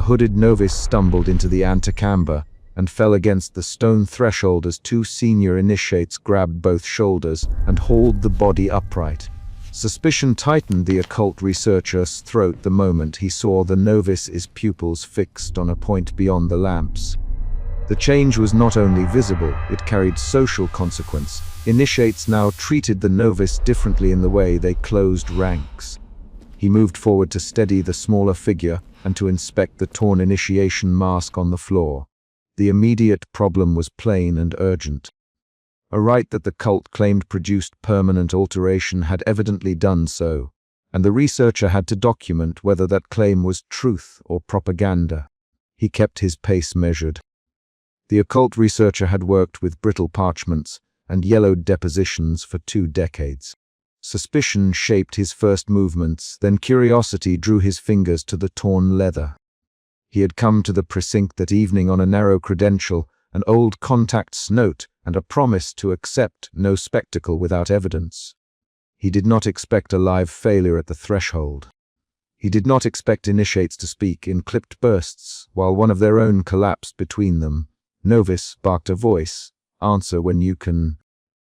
hooded novice stumbled into the antechamber and fell against the stone threshold as two senior initiates grabbed both shoulders and hauled the body upright. Suspicion tightened the occult researcher's throat the moment he saw the novice's pupils fixed on a point beyond the lamps. The change was not only visible, it carried social consequence. Initiates now treated the novice differently in the way they closed ranks. He moved forward to steady the smaller figure and to inspect the torn initiation mask on the floor. The immediate problem was plain and urgent. A rite that the cult claimed produced permanent alteration had evidently done so, and the researcher had to document whether that claim was truth or propaganda. He kept his pace measured. The occult researcher had worked with brittle parchments and yellowed depositions for 2 decades. Suspicion shaped his first movements, then curiosity drew his fingers to the torn leather. He had come to the precinct that evening on a narrow credential, an old contact's note, and a promise to accept no spectacle without evidence. He did not expect a live failure at the threshold. He did not expect initiates to speak in clipped bursts, while one of their own collapsed between them. "Novice," barked a voice. "Answer when you can."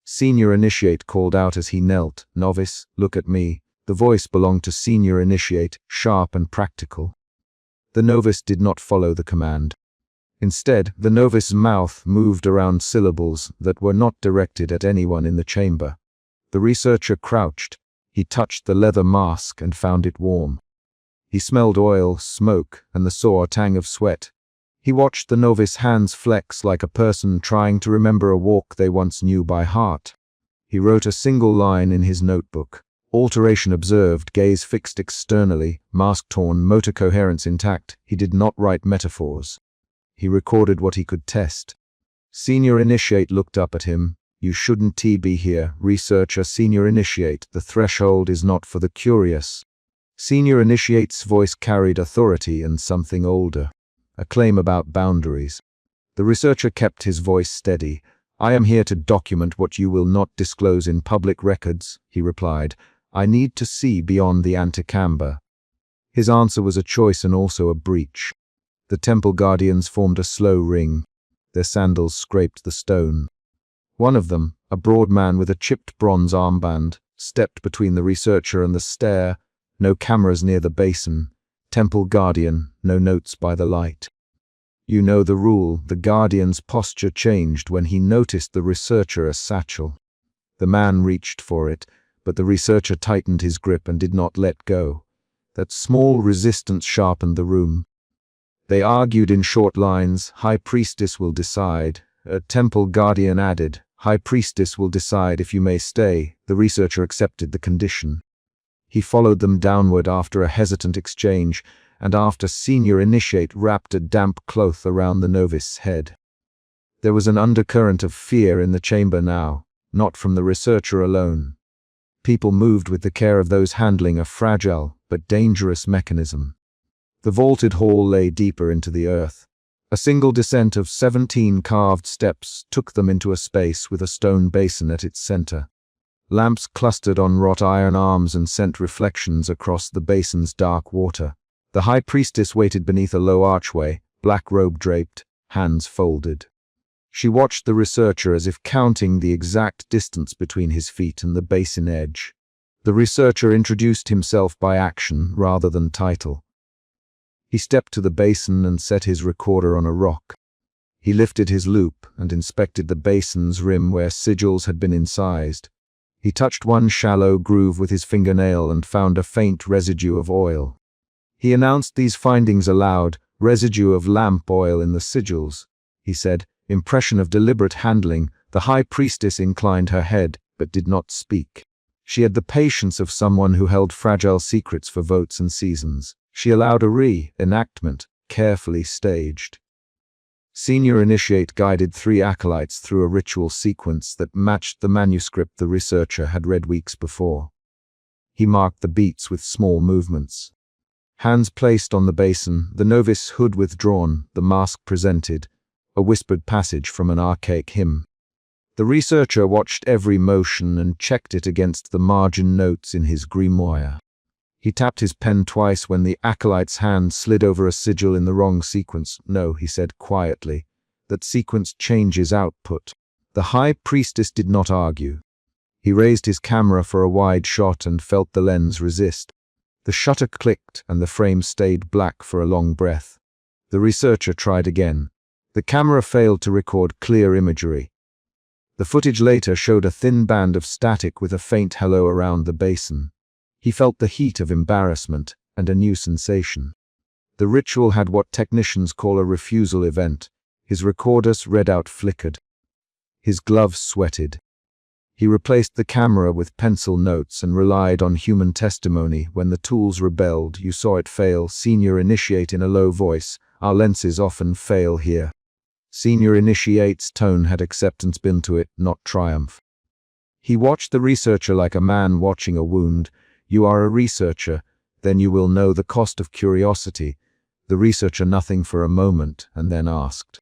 Senior initiate called out as he knelt. "Novice, look at me." The voice belonged to senior initiate, sharp and practical. The novice did not follow the command. Instead, the novice's mouth moved around syllables that were not directed at anyone in the chamber. The researcher crouched. He touched the leather mask and found it warm. He smelled oil, smoke, and the sour tang of sweat. He watched the novice's hands flex like a person trying to remember a walk they once knew by heart. He wrote a single line in his notebook. Alteration observed, gaze fixed externally, mask torn, motor coherence intact. He did not write metaphors. He recorded what he could test. Senior initiate looked up at him. "You shouldn't be here." Researcher, senior initiate, "The threshold is not for the curious." Senior initiate's voice carried authority and something older. A claim about boundaries. The researcher kept his voice steady. "I am here to document what you will not disclose in public records," he replied. "I need to see beyond the antechamber." His answer was a choice and also a breach. The temple guardians formed a slow ring. Their sandals scraped the stone. One of them, a broad man with a chipped bronze armband, stepped between the researcher and the stair. No cameras near the basin. Temple guardian, no notes by the light. You know the rule. The guardian's posture changed when he noticed the researcher a satchel. The man reached for it, but the researcher tightened his grip and did not let go. That small resistance sharpened the room. They argued in short lines. "High priestess will decide." A temple guardian added, "High priestess will decide if you may stay." The researcher accepted the condition. He followed them downward after a hesitant exchange, and after senior initiate wrapped a damp cloth around the novice's head. There was an undercurrent of fear in the chamber now, not from the researcher alone. People moved with the care of those handling a fragile but dangerous mechanism. The vaulted hall lay deeper into the earth. A single descent of 17 carved steps took them into a space with a stone basin at its center. Lamps clustered on wrought iron arms and sent reflections across the basin's dark water. The high priestess waited beneath a low archway, black robe draped, hands folded. She watched the researcher as if counting the exact distance between his feet and the basin edge. The researcher introduced himself by action rather than title. He stepped to the basin and set his recorder on a rock. He lifted his loupe and inspected the basin's rim where sigils had been incised. He touched one shallow groove with his fingernail and found a faint residue of oil. He announced these findings aloud. "Residue of lamp oil in the sigils," he said. Impression of deliberate handling. The high priestess inclined her head, but did not speak. She had the patience of someone who held fragile secrets for votes and seasons. She allowed a re-enactment, carefully staged. Senior initiate guided 3 acolytes through a ritual sequence that matched the manuscript the researcher had read weeks before. He marked the beats with small movements. Hands placed on the basin, the novice hood withdrawn, the mask presented, a whispered passage from an archaic hymn. The researcher watched every motion and checked it against the margin notes in his grimoire. He tapped his pen twice when the acolyte's hand slid over a sigil in the wrong sequence. "No," he said quietly. "That sequence changes output." The high priestess did not argue. He raised his camera for a wide shot and felt the lens resist. The shutter clicked and the frame stayed black for a long breath. The researcher tried again. The camera failed to record clear imagery. The footage later showed a thin band of static with a faint hello around the basin. He felt the heat of embarrassment and a new sensation. The ritual had what technicians call a refusal event. His recorder's readout flickered. His gloves sweated. He replaced the camera with pencil notes and relied on human testimony. "When the tools rebelled, you saw it fail." Senior Initiate in a low voice, "Our lenses often fail here." Senior Initiate's tone had acceptance built to it, not triumph. He watched the researcher like a man watching a wound. "You are a researcher, then you will know the cost of curiosity." The researcher nothing for a moment, and then asked,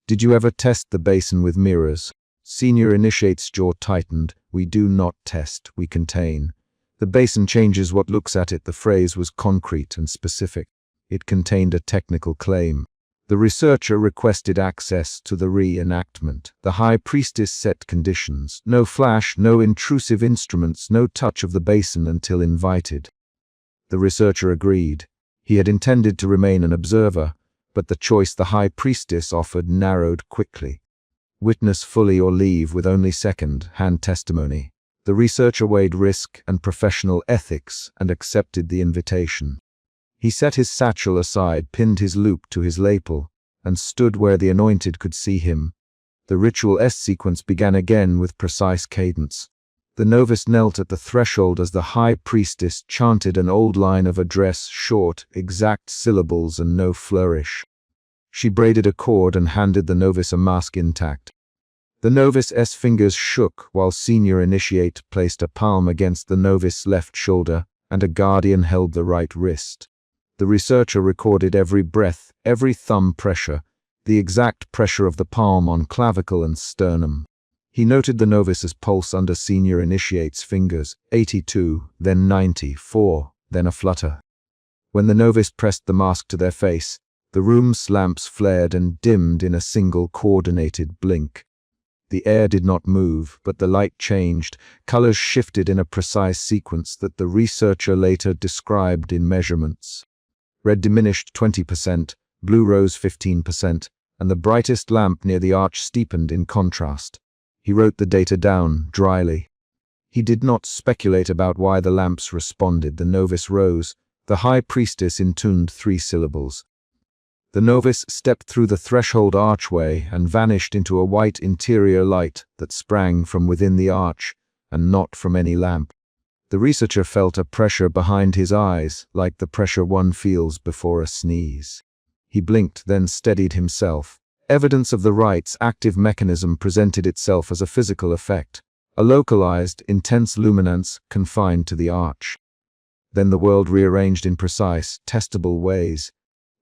"Did you ever test the basin with mirrors?" Senior Initiate's jaw tightened. "We do not test, we contain. The basin changes what looks at it." The phrase was concrete and specific. It contained a technical claim. The researcher requested access to the reenactment. The high priestess set conditions. No flash, no intrusive instruments, no touch of the basin until invited. The researcher agreed. He had intended to remain an observer, but the choice the high priestess offered narrowed quickly. Witness fully or leave with only second-hand testimony. The researcher weighed risk and professional ethics and accepted the invitation. He set his satchel aside, pinned his loupe to his lapel, and stood where the anointed could see him. The ritual S-sequence began again with precise cadence. The novice knelt at the threshold as the high priestess chanted an old line of address, short, exact syllables and no flourish. She braided a cord and handed the novice a mask intact. The novice's fingers shook while Senior Initiate placed a palm against the novice's left shoulder and a guardian held the right wrist. The researcher recorded every breath, every thumb pressure, the exact pressure of the palm on clavicle and sternum. He noted the novice's pulse under Senior Initiate's fingers, 82, then 94, then a flutter. When the novice pressed the mask to their face, the room's lamps flared and dimmed in a single coordinated blink. The air did not move, but the light changed. Colors shifted in a precise sequence that the researcher later described in measurements. Red diminished 20%, blue rose 15%, and the brightest lamp near the arch steepened in contrast. He wrote the data down, dryly. He did not speculate about why the lamps responded. The novice rose. The high priestess intoned 3 syllables. The novice stepped through the threshold archway and vanished into a white interior light that sprang from within the arch, and not from any lamp. The researcher felt a pressure behind his eyes, like the pressure one feels before a sneeze. He blinked, then steadied himself. Evidence of the rite's active mechanism presented itself as a physical effect, a localized, intense luminance confined to the arch. Then the world rearranged in precise, testable ways.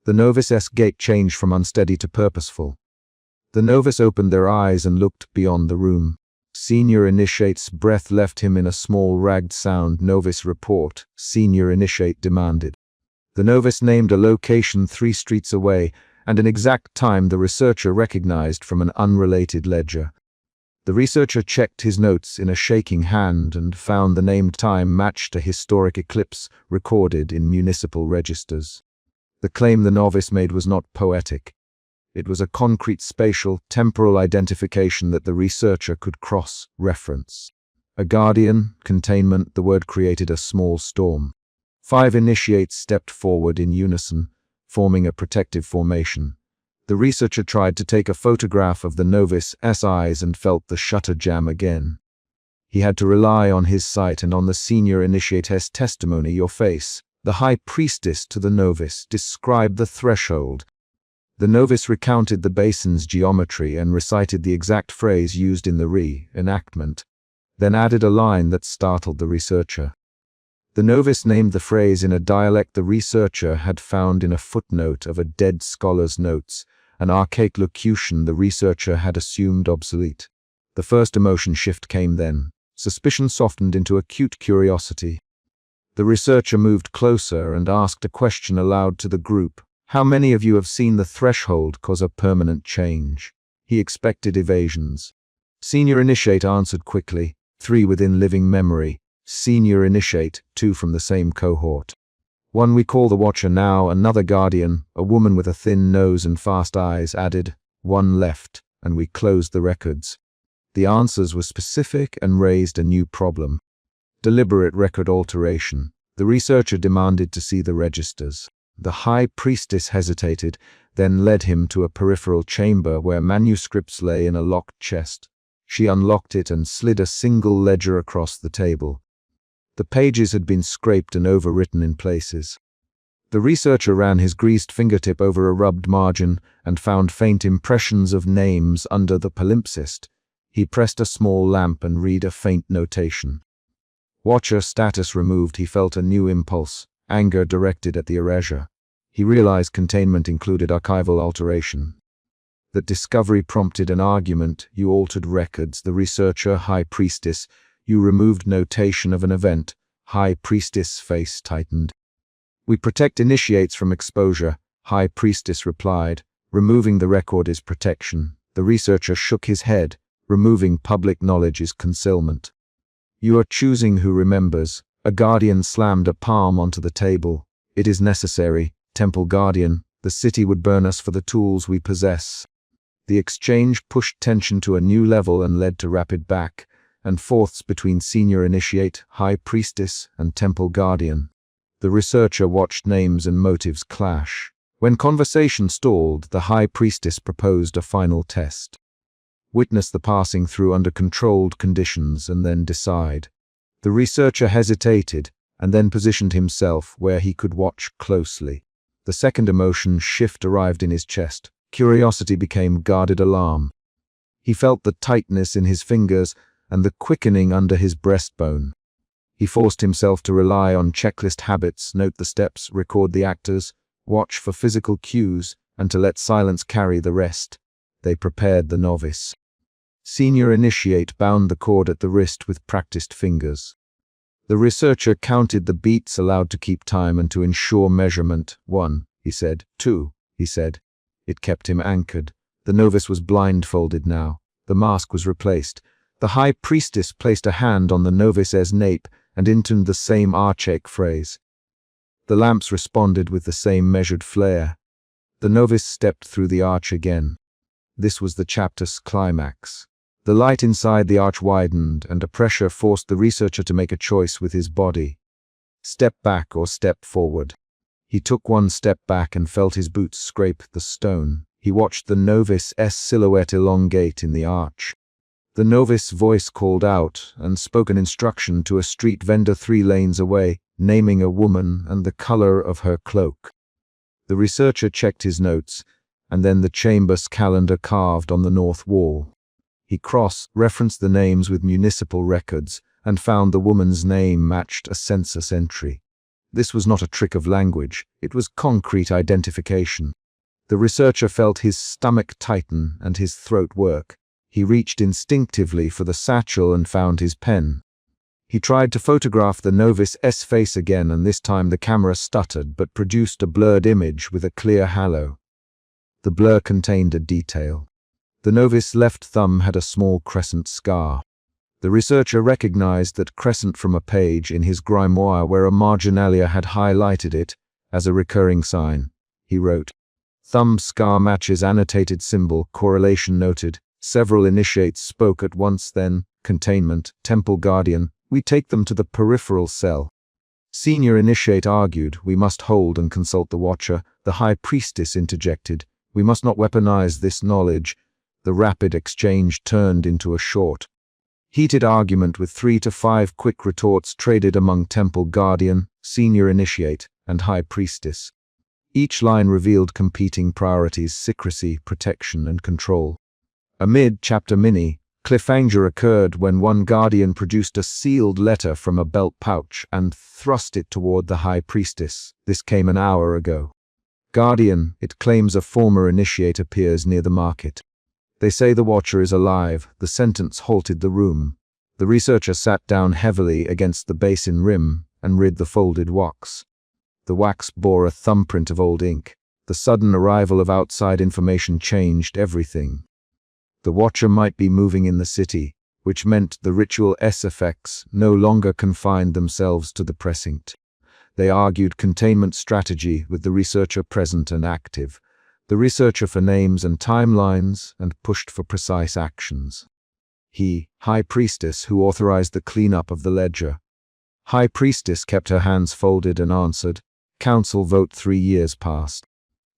The novice's gait changed from unsteady to purposeful. The novice opened their eyes and looked beyond the room. Senior Initiate's breath left him in a small ragged sound. "Novice report," Senior Initiate demanded. The novice named a location 3 streets away, and an exact time the researcher recognized from an unrelated ledger. The researcher checked his notes in a shaking hand and found the named time matched a historic eclipse recorded in municipal registers. The claim the novice made was not poetic. It was a concrete spatial, temporal identification that the researcher could cross-reference. A guardian, containment, the word created a small storm. 5 initiates stepped forward in unison, forming a protective formation. The researcher tried to take a photograph of the novice's eyes and felt the shutter jam again. He had to rely on his sight and on the Senior Initiate's testimony. "Your face," the high priestess to the novice described the threshold. The novice recounted the basin's geometry and recited the exact phrase used in the reenactment, then added a line that startled the researcher. The novice named the phrase in a dialect the researcher had found in a footnote of a dead scholar's notes, an archaic locution the researcher had assumed obsolete. The first emotion shift came then. Suspicion softened into acute curiosity. The researcher moved closer and asked a question aloud to the group. How many of you have seen the threshold cause a permanent change? He expected evasions. Senior Initiate answered quickly, 3 within living memory. Senior Initiate, 2 from the same cohort. One we call the Watcher now, another Guardian, a woman with a thin nose and fast eyes, added. 1 left, and we closed the records. The answers were specific and raised a new problem. Deliberate record alteration. The researcher demanded to see the registers. The High Priestess hesitated, then led him to a peripheral chamber where manuscripts lay in a locked chest. She unlocked it and slid a single ledger across the table. The pages had been scraped and overwritten in places. The researcher ran his greased fingertip over a rubbed margin and found faint impressions of names under the palimpsest. He pressed a small lamp and read a faint notation. Watcher status removed. He felt a new impulse, anger directed at the erasure. He realized containment included archival alteration. That discovery prompted an argument. You altered records. The researcher, High Priestess. You removed notation of an event. High Priestess face tightened. We protect initiates from exposure, High Priestess replied. Removing the record is protection. The researcher shook his head. Removing public knowledge is concealment. You are choosing who remembers. A Guardian slammed a palm onto the table. It is necessary, Temple Guardian. The city would burn us for the tools we possess. The exchange pushed tension to a new level and led to rapid back and forths between Senior Initiate, High Priestess, and Temple Guardian. The researcher watched names and motives clash. When conversation stalled, the High Priestess proposed a final test. Witness the passing through under controlled conditions and then decide. The researcher hesitated and then positioned himself where he could watch closely. The second emotion shift arrived in his chest. Curiosity became guarded alarm. He felt the tightness in his fingers and the quickening under his breastbone. He forced himself to rely on checklist habits, note the steps, record the actors, watch for physical cues, and to let silence carry the rest. They prepared the novice. Senior Initiate bound the cord at the wrist with practiced fingers. The researcher counted the beats allowed to keep time and to ensure measurement. 1, he said. 2, he said. It kept him anchored. The novice was blindfolded now. The mask was replaced. The High Priestess placed a hand on the novice's nape and intoned the same archaic phrase. The lamps responded with the same measured flare. The novice stepped through the arch again. This was the chapter's climax. The light inside the arch widened, and a pressure forced the researcher to make a choice with his body. Step back or step forward. He took 1 step back and felt his boots scrape the stone. He watched the novice's silhouette elongate in the arch. The novice's voice called out and spoke an instruction to a street vendor 3 lanes away, naming a woman and the color of her cloak. The researcher checked his notes, and then the chamber's calendar carved on the north wall. He cross-referenced the names with municipal records and found the woman's name matched a census entry. This was not a trick of language, it was concrete identification. The researcher felt his stomach tighten and his throat work. He reached instinctively for the satchel and found his pen. He tried to photograph the novice's face again, and this time the camera stuttered but produced a blurred image with a clear halo. The blur contained a detail. The novice's left thumb had a small crescent scar. The researcher recognized that crescent from a page in his grimoire where a marginalia had highlighted it as a recurring sign. He wrote, "Thumb scar matches annotated symbol, correlation noted." Several initiates spoke at once then. Containment, Temple Guardian, we take them to the peripheral cell. Senior Initiate argued, we must hold and consult the Watcher. The High Priestess interjected, we must not weaponize this knowledge. The rapid exchange turned into a short, heated argument with 3 to 5 quick retorts traded among Temple Guardian, Senior Initiate, and High Priestess. Each line revealed competing priorities: secrecy, protection, and control. A mid-chapter mini cliffhanger occurred when one Guardian produced a sealed letter from a belt pouch and thrust it toward the High Priestess. This came an hour ago. Guardian, it claims a former initiate appears near the market. They say the Watcher is alive. The sentence halted the room. The researcher sat down heavily against the basin rim, and read the folded wax. The wax bore a thumbprint of old ink. The sudden arrival of outside information changed everything. The watcher might be moving in the city, which meant the ritual effects no longer confined themselves to the precinct. They argued containment strategy with the researcher present and active, the researcher for names and timelines, and pushed for precise actions. He, High Priestess, who authorized the cleanup of the ledger. High Priestess kept her hands folded and answered, "Council vote 3 years past.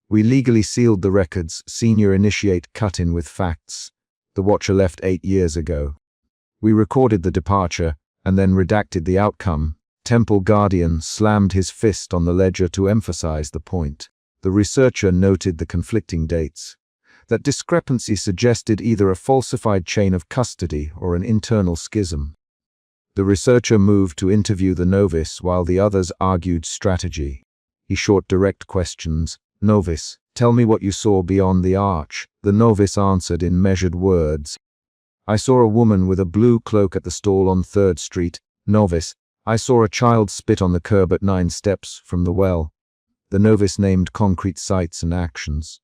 We legally sealed the records. Senior Initiate cut in with facts. The watcher left 8 years ago. We recorded the departure and then redacted the outcome." Temple Guardian slammed his fist on the ledger to emphasize the point. The researcher noted the conflicting dates. That discrepancy suggested either a falsified chain of custody or an internal schism. The researcher moved to interview the novice while the others argued strategy. He shot direct questions. "Novice, tell me what you saw beyond the arch." The novice answered in measured words. "I saw a woman with a blue cloak at the stall on 3rd Street. Novice, I saw a child spit on the curb at 9 steps from the well." The novice named concrete sites and actions.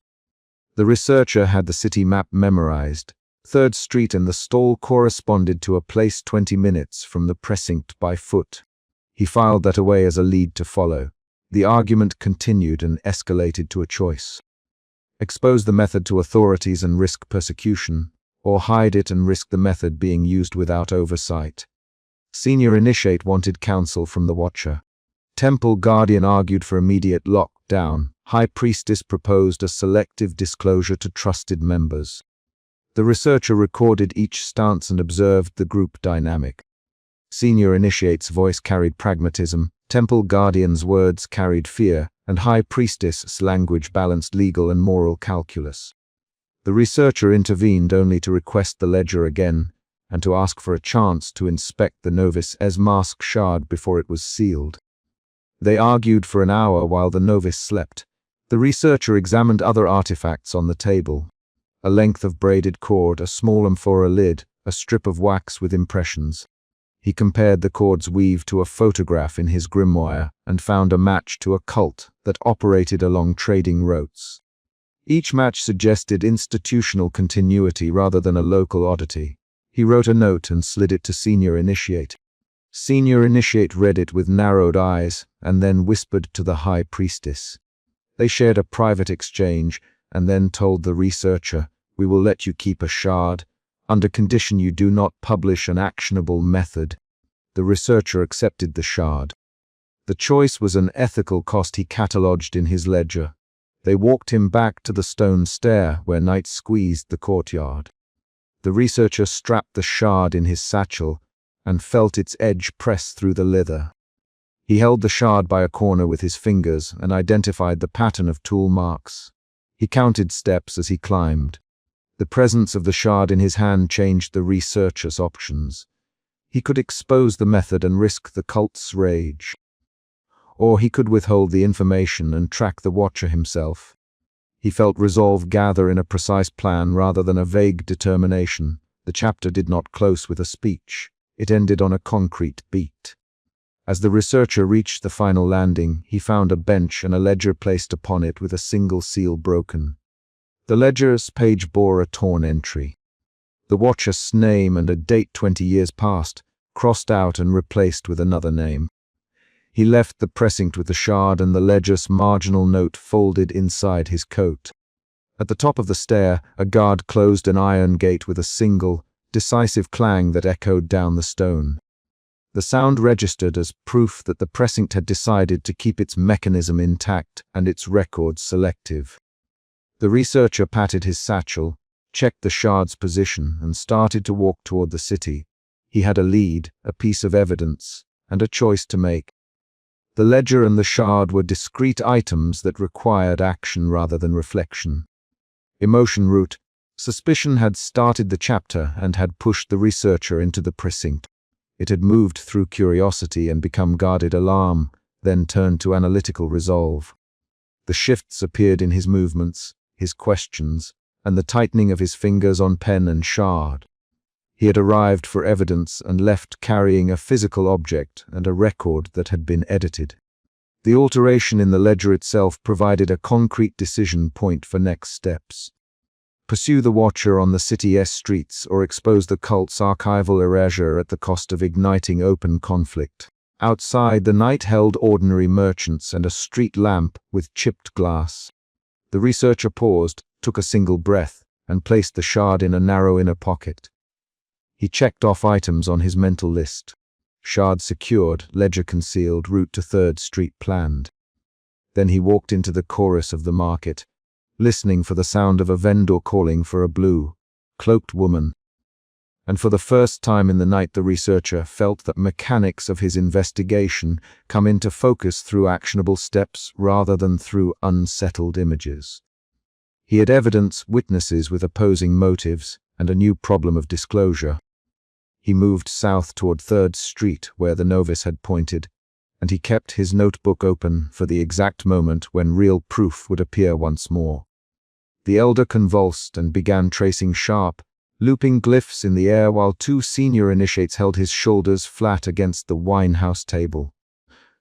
The researcher had the city map memorized. 3rd Street and the stall corresponded to a place 20 minutes from the precinct by foot. He filed that away as a lead to follow. The argument continued and escalated to a choice. Expose the method to authorities and risk persecution, or hide it and risk the method being used without oversight. Senior Initiate wanted counsel from the Watcher. Temple Guardian argued for immediate lockdown. High Priestess proposed a selective disclosure to trusted members. The researcher recorded each stance and observed the group dynamic. Senior Initiate's voice carried pragmatism, Temple Guardian's words carried fear, and High Priestess's language balanced legal and moral calculus. The researcher intervened only to request the ledger again, and to ask for a chance to inspect the novice's mask shard before it was sealed. They argued for an hour while the novice slept. The researcher examined other artifacts on the table. A length of braided cord, a small amphora lid, a strip of wax with impressions. He compared the cord's weave to a photograph in his grimoire and found a match to a cult that operated along trading routes. Each match suggested institutional continuity rather than a local oddity. He wrote a note and slid it to Senior Initiate. Senior Initiate read it with narrowed eyes and then whispered to the High Priestess. They shared a private exchange and then told the researcher, "We will let you keep a shard, under condition you do not publish an actionable method." The researcher accepted the shard. The choice was an ethical cost he catalogued in his ledger. They walked him back to the stone stair where night squeezed the courtyard. The researcher strapped the shard in his satchel and felt its edge press through the leather. He held the shard by a corner with his fingers and identified the pattern of tool marks. He counted steps as he climbed. The presence of the shard in his hand changed the researcher's options. He could expose the method and risk the cult's rage. Or he could withhold the information and track the Watcher himself. He felt resolve gather in a precise plan rather than a vague determination. The chapter did not close with a speech. It ended on a concrete beat. As the researcher reached the final landing, he found a bench and a ledger placed upon it with a single seal broken. The ledger's page bore a torn entry. The Watcher's name and a date 20 years past, crossed out and replaced with another name. He left the precinct with the shard and the ledger's marginal note folded inside his coat. At the top of the stair, a guard closed an iron gate with a single, decisive clang that echoed down the stone. The sound registered as proof that the precinct had decided to keep its mechanism intact and its records selective. The researcher patted his satchel, checked the shard's position, and started to walk toward the city. He had a lead, a piece of evidence, and a choice to make. The ledger and the shard were discrete items that required action rather than reflection. Emotion root. Suspicion had started the chapter and had pushed the researcher into the precinct. It had moved through curiosity and become guarded alarm, then turned to analytical resolve. The shifts appeared in his movements, his questions, and the tightening of his fingers on pen and shard. He had arrived for evidence and left carrying a physical object and a record that had been edited. The alteration in the ledger itself provided a concrete decision point for next steps. Pursue the Watcher on the city's streets or expose the cult's archival erasure at the cost of igniting open conflict. Outside, the night held ordinary merchants and a street lamp with chipped glass. The researcher paused, took a single breath, and placed the shard in a narrow inner pocket. He checked off items on his mental list. Shard secured, ledger concealed, route to 3rd Street planned. Then he walked into the chorus of the market, listening for the sound of a vendor calling for a blue, cloaked woman. And for the first time in the night, the researcher felt that mechanics of his investigation come into focus through actionable steps rather than through unsettled images. He had evidence, witnesses with opposing motives, and a new problem of disclosure. He moved south toward 3rd Street, where the novice had pointed, and he kept his notebook open for the exact moment when real proof would appear once more. The elder convulsed and began tracing sharp, looping glyphs in the air while 2 senior initiates held his shoulders flat against the winehouse table.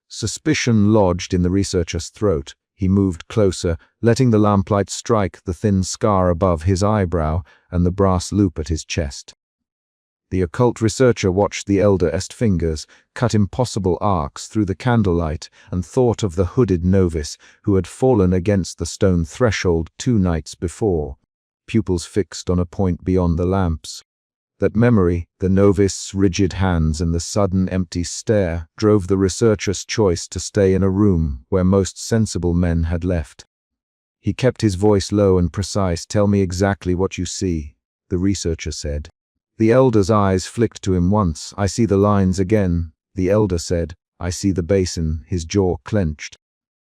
Suspicion lodged in the researcher's throat. He moved closer, letting the lamplight strike the thin scar above his eyebrow and the brass loop at his chest. The occult researcher watched the elder's fingers cut impossible arcs through the candlelight and thought of the hooded novice who had fallen against the stone threshold 2 nights before, pupils fixed on a point beyond the lamps. That memory, the novice's rigid hands and the sudden empty stare, drove the researcher's choice to stay in a room where most sensible men had left. He kept his voice low and precise. "Tell me exactly what you see," the researcher said. The elder's eyes flicked to him once. "I see the lines again," the elder said. "I see the basin." His jaw clenched.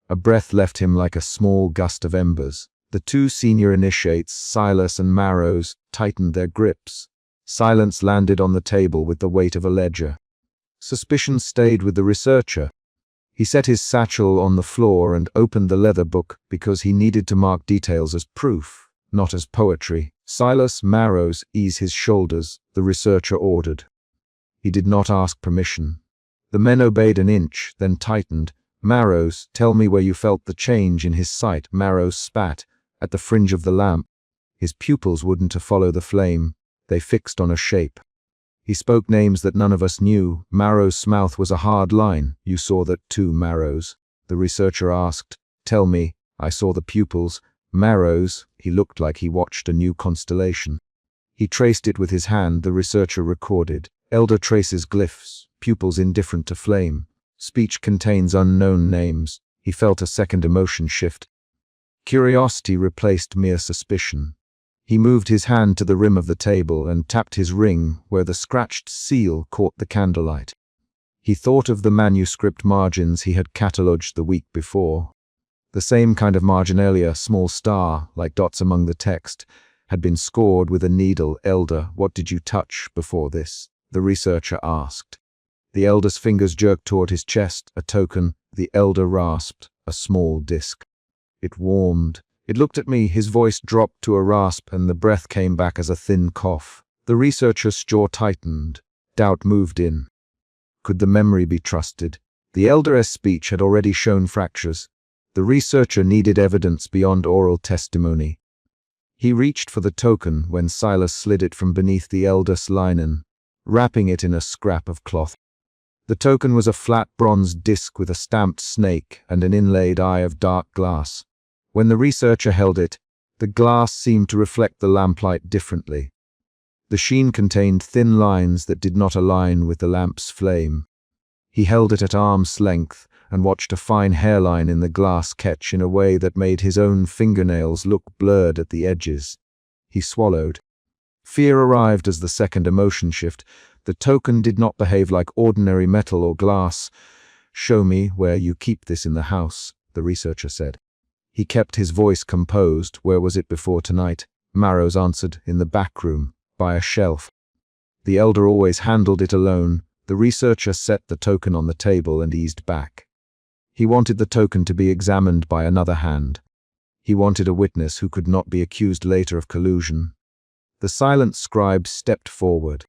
A breath left him like a small gust of embers. The 2 senior initiates, Silas and Marrows, tightened their grips. Silence landed on the table with the weight of a ledger. Suspicion stayed with the researcher. He set his satchel on the floor and opened the leather book because he needed to mark details as proof, not as poetry. "Silas, Marrows, ease his shoulders," the researcher ordered. He did not ask permission. The men obeyed an inch, then tightened. "Marrows, tell me where you felt the change in his sight." Marrows spat. "At the fringe of the lamp." His pupils wouldn't follow the flame. They fixed on a shape. He spoke names that none of us knew. Marrows' mouth was a hard line. "You saw that too, Marrows?" the researcher asked. "Tell me." "I saw the pupils." Marrows, he looked like he watched a new constellation. He traced it with his hand, the researcher recorded. Elder traces glyphs, pupils indifferent to flame. Speech contains unknown names. He felt a second emotion shift. Curiosity replaced mere suspicion. He moved his hand to the rim of the table and tapped his ring where the scratched seal caught the candlelight. He thought of the manuscript margins he had catalogued the week before. The same kind of marginalia, small star, like dots among the text, had been scored with a needle. "Elder, what did you touch before this?" the researcher asked. The elder's fingers jerked toward his chest. "A token," the elder rasped, "a small disc." It warmed. It looked at me. His voice dropped to a rasp and the breath came back as a thin cough. The researcher's jaw tightened. Doubt moved in. Could the memory be trusted? The elder's speech had already shown fractures. The researcher needed evidence beyond oral testimony. He reached for the token when Silas slid it from beneath the elder's linen, wrapping it in a scrap of cloth. The token was a flat bronze disc with a stamped snake and an inlaid eye of dark glass. When the researcher held it, the glass seemed to reflect the lamplight differently. The sheen contained thin lines that did not align with the lamp's flame. He held it at arm's length and watched a fine hairline in the glass catch in a way that made his own fingernails look blurred at the edges. He swallowed. Fear arrived as the second emotion shift. The token did not behave like ordinary metal or glass. "Show me where you keep this in the house," the researcher said. He kept his voice composed. "Where was it before tonight?" Marrows answered. "In the back room, by a shelf." The elder always handled it alone. The researcher set the token on the table and eased back. He wanted the token to be examined by another hand. He wanted a witness who could not be accused later of collusion. The silent scribe stepped forward.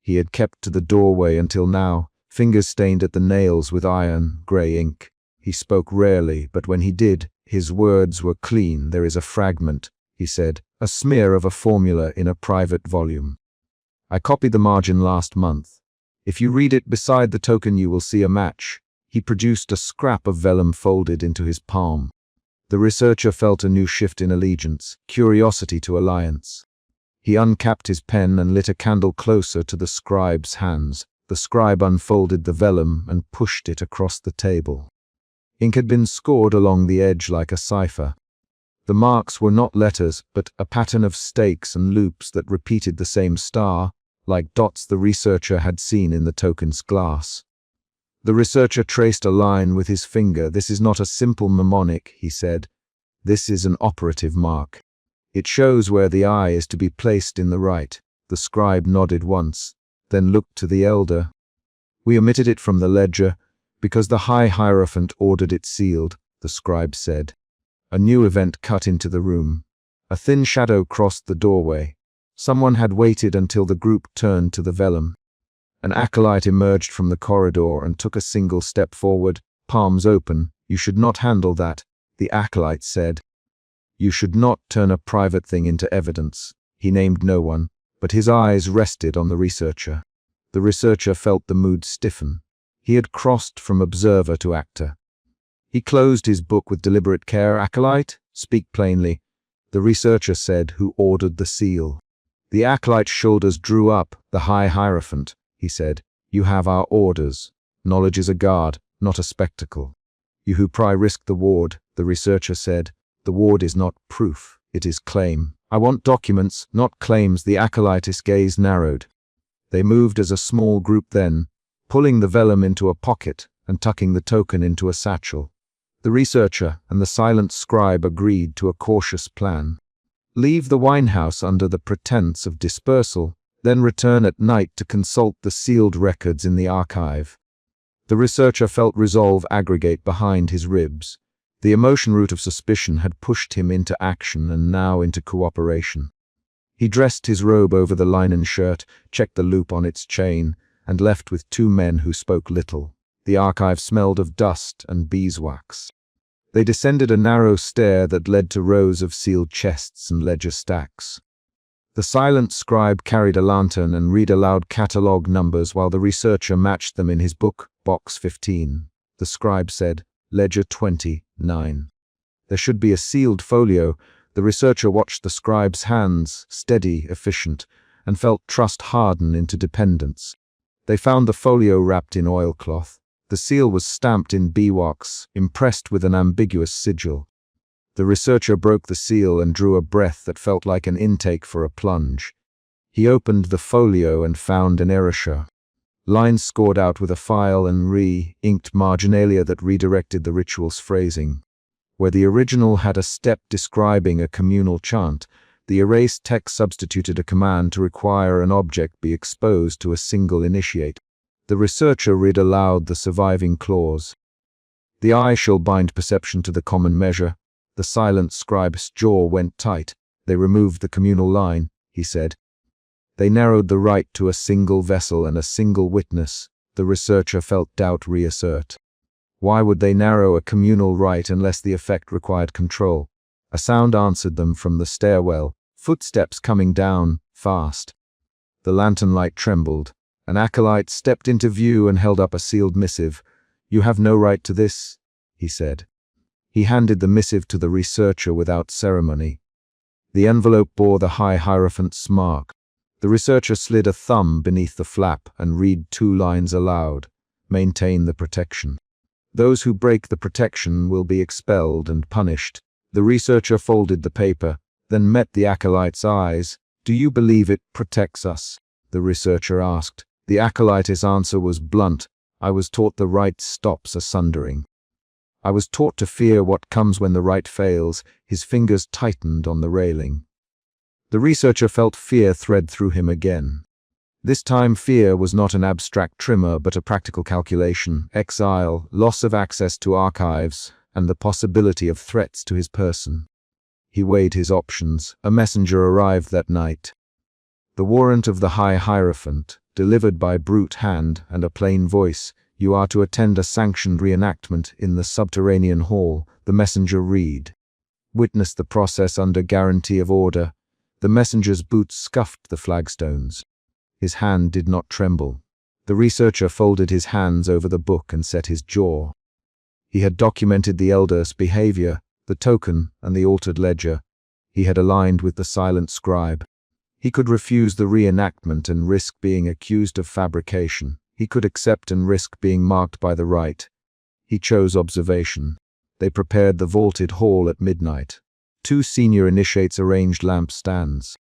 He had kept to the doorway until now, fingers stained at the nails with iron, grey ink. He spoke rarely, but when he did, his words were clean. "There is a fragment," he said, "a smear of a formula in a private volume. I copied the margin last month. If you read it beside the token, you will see a match." He produced a scrap of vellum folded into his palm. The researcher felt a new shift in allegiance, curiosity to alliance. He uncapped his pen and lit a candle closer to the scribe's hands. The scribe unfolded the vellum and pushed it across the table. Ink had been scored along the edge like a cipher. The marks were not letters, but a pattern of stakes and loops that repeated the same star, like dots the researcher had seen in the token's glass. The researcher traced a line with his finger. "This is not a simple mnemonic," he said. "This is an operative mark. It shows where the eye is to be placed in the rite." The scribe nodded once, then looked to the elder. "We omitted it from the ledger because the High Hierophant ordered it sealed," the scribe said. A new event cut into the room. A thin shadow crossed the doorway. Someone had waited until the group turned to the vellum. An acolyte emerged from the corridor and took a single step forward, palms open. "You should not handle that," the acolyte said. "You should not turn a private thing into evidence." He named no one, but his eyes rested on the researcher. The researcher felt the mood stiffen. He had crossed from observer to actor. He closed his book with deliberate care. "Acolyte, speak plainly," the researcher said. "Who ordered the seal?" The acolyte's shoulders drew up. "The High Hierophant," he said. "You have our orders. Knowledge is a guard, not a spectacle." "You who pry risk the ward," the researcher said. "The ward is not proof, it is claim. I want documents, not claims." The acolyte's gaze narrowed. They moved as a small group then, pulling the vellum into a pocket and tucking the token into a satchel. The researcher and the silent scribe agreed to a cautious plan. Leave the winehouse under the pretense of dispersal, then return at night to consult the sealed records in the archive. The researcher felt resolve aggregate behind his ribs. The emotion root of suspicion had pushed him into action and now into cooperation. He dressed his robe over the linen shirt, checked the loop on its chain, and left with two men who spoke little. The archive smelled of dust and beeswax. They descended a narrow stair that led to rows of sealed chests and ledger stacks. The silent scribe carried a lantern and read aloud catalogue numbers while the researcher matched them in his book, Box 15. The scribe said, "Ledger 29. There should be a sealed folio." The researcher watched the scribe's hands, steady, efficient, and felt trust harden into dependence. They found the folio wrapped in oilcloth. The seal was stamped in beeswax, impressed with an ambiguous sigil. The researcher broke the seal and drew a breath that felt like an intake for a plunge. He opened the folio and found an erasure. Lines scored out with a file and re-inked marginalia that redirected the ritual's phrasing. Where the original had a step describing a communal chant, the erased text substituted a command to require an object be exposed to a single initiate. The researcher read aloud the surviving clause. "The eye shall bind perception to the common measure." The silent scribe's jaw went tight. "They removed the communal line," he said. "They narrowed the rite to a single vessel and a single witness." The researcher felt doubt reassert. Why would they narrow a communal rite unless the effect required control? A sound answered them from the stairwell, footsteps coming down, fast. The lantern light trembled. An acolyte stepped into view and held up a sealed missive. "You have no right to this," he said. He handed the missive to the researcher without ceremony. The envelope bore the High Hierophant's mark. The researcher slid a thumb beneath the flap and read 2 lines aloud. "Maintain the protection. Those who break the protection will be expelled and punished." The researcher folded the paper, then met the acolyte's eyes. "Do you believe it protects us?" the researcher asked. The acolyte's answer was blunt. "I was taught the rite stops a sundering. I was taught to fear what comes when the rite fails." His fingers tightened on the railing. The researcher felt fear thread through him again. This time fear was not an abstract tremor but a practical calculation: exile, loss of access to archives, and the possibility of threats to his person. He weighed his options. A messenger arrived that night. The warrant of the High Hierophant, delivered by brute hand and a plain voice. You are to attend a sanctioned reenactment in the subterranean hall. The messenger read. Witness the process under guarantee of order. The messenger's boots scuffed the flagstones. His hand did not tremble. The researcher folded his hands over the book and set his jaw. He had documented the elder's behavior, the token, and the altered ledger. He had aligned with the silent scribe. He could refuse the reenactment and risk being accused of fabrication. He could accept and risk being marked by the rite. He chose observation. They prepared the vaulted hall at midnight. 2 senior initiates arranged lampstands.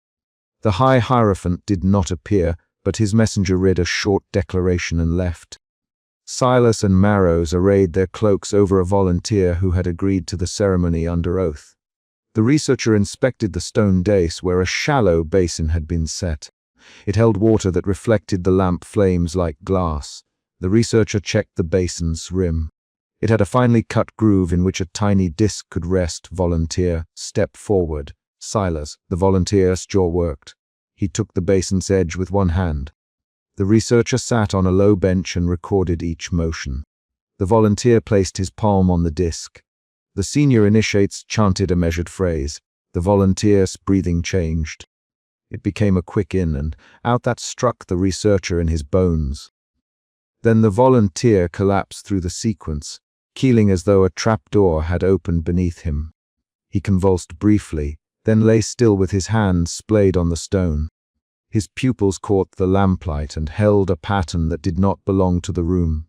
The High Hierophant did not appear, but his messenger read a short declaration and left. Silas and Marrows arrayed their cloaks over a volunteer who had agreed to the ceremony under oath. The researcher inspected the stone dais where a shallow basin had been set. It held water that reflected the lamp flames like glass. The researcher checked the basin's rim. It had a finely cut groove in which a tiny disc could rest. Volunteer, step forward. Silas, the volunteer's jaw worked. He took the basin's edge with one hand. The researcher sat on a low bench and recorded each motion. The volunteer placed his palm on the disc. The senior initiates chanted a measured phrase. The volunteer's breathing changed. It became a quick in and out that struck the researcher in his bones. Then the volunteer collapsed through the sequence, keeling as though a trapdoor had opened beneath him. He convulsed briefly, then lay still with his hands splayed on the stone. His pupils caught the lamplight and held a pattern that did not belong to the room.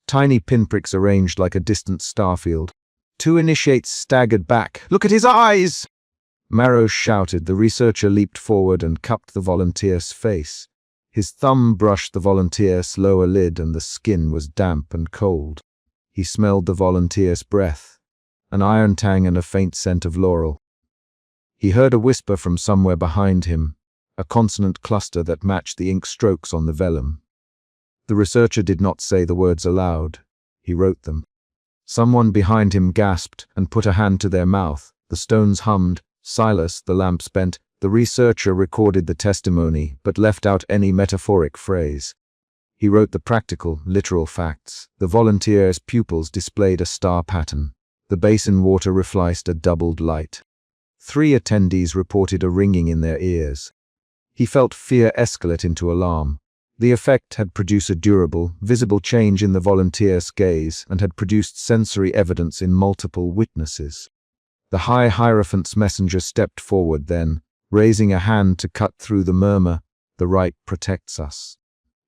Tiny pinpricks arranged like a distant starfield. 2 initiates staggered back. "Look at his eyes!" Marrows shouted. The researcher leaped forward and cupped the volunteer's face. His thumb brushed the volunteer's lower lid and the skin was damp and cold. He smelled the volunteer's breath, an iron tang and a faint scent of laurel. He heard a whisper from somewhere behind him, a consonant cluster that matched the ink strokes on the vellum. The researcher did not say the words aloud. He wrote them. Someone behind him gasped and put a hand to their mouth. The stones hummed. Silas, the lamps bent. The researcher recorded the testimony, but left out any metaphoric phrase. He wrote the practical, literal facts. The volunteer's pupils displayed a star pattern. The basin water reflected a doubled light. 3 attendees reported a ringing in their ears. He felt fear escalate into alarm. The effect had produced a durable, visible change in the volunteer's gaze and had produced sensory evidence in multiple witnesses. The High Hierophant's messenger stepped forward then, raising a hand to cut through the murmur. "The rite protects us.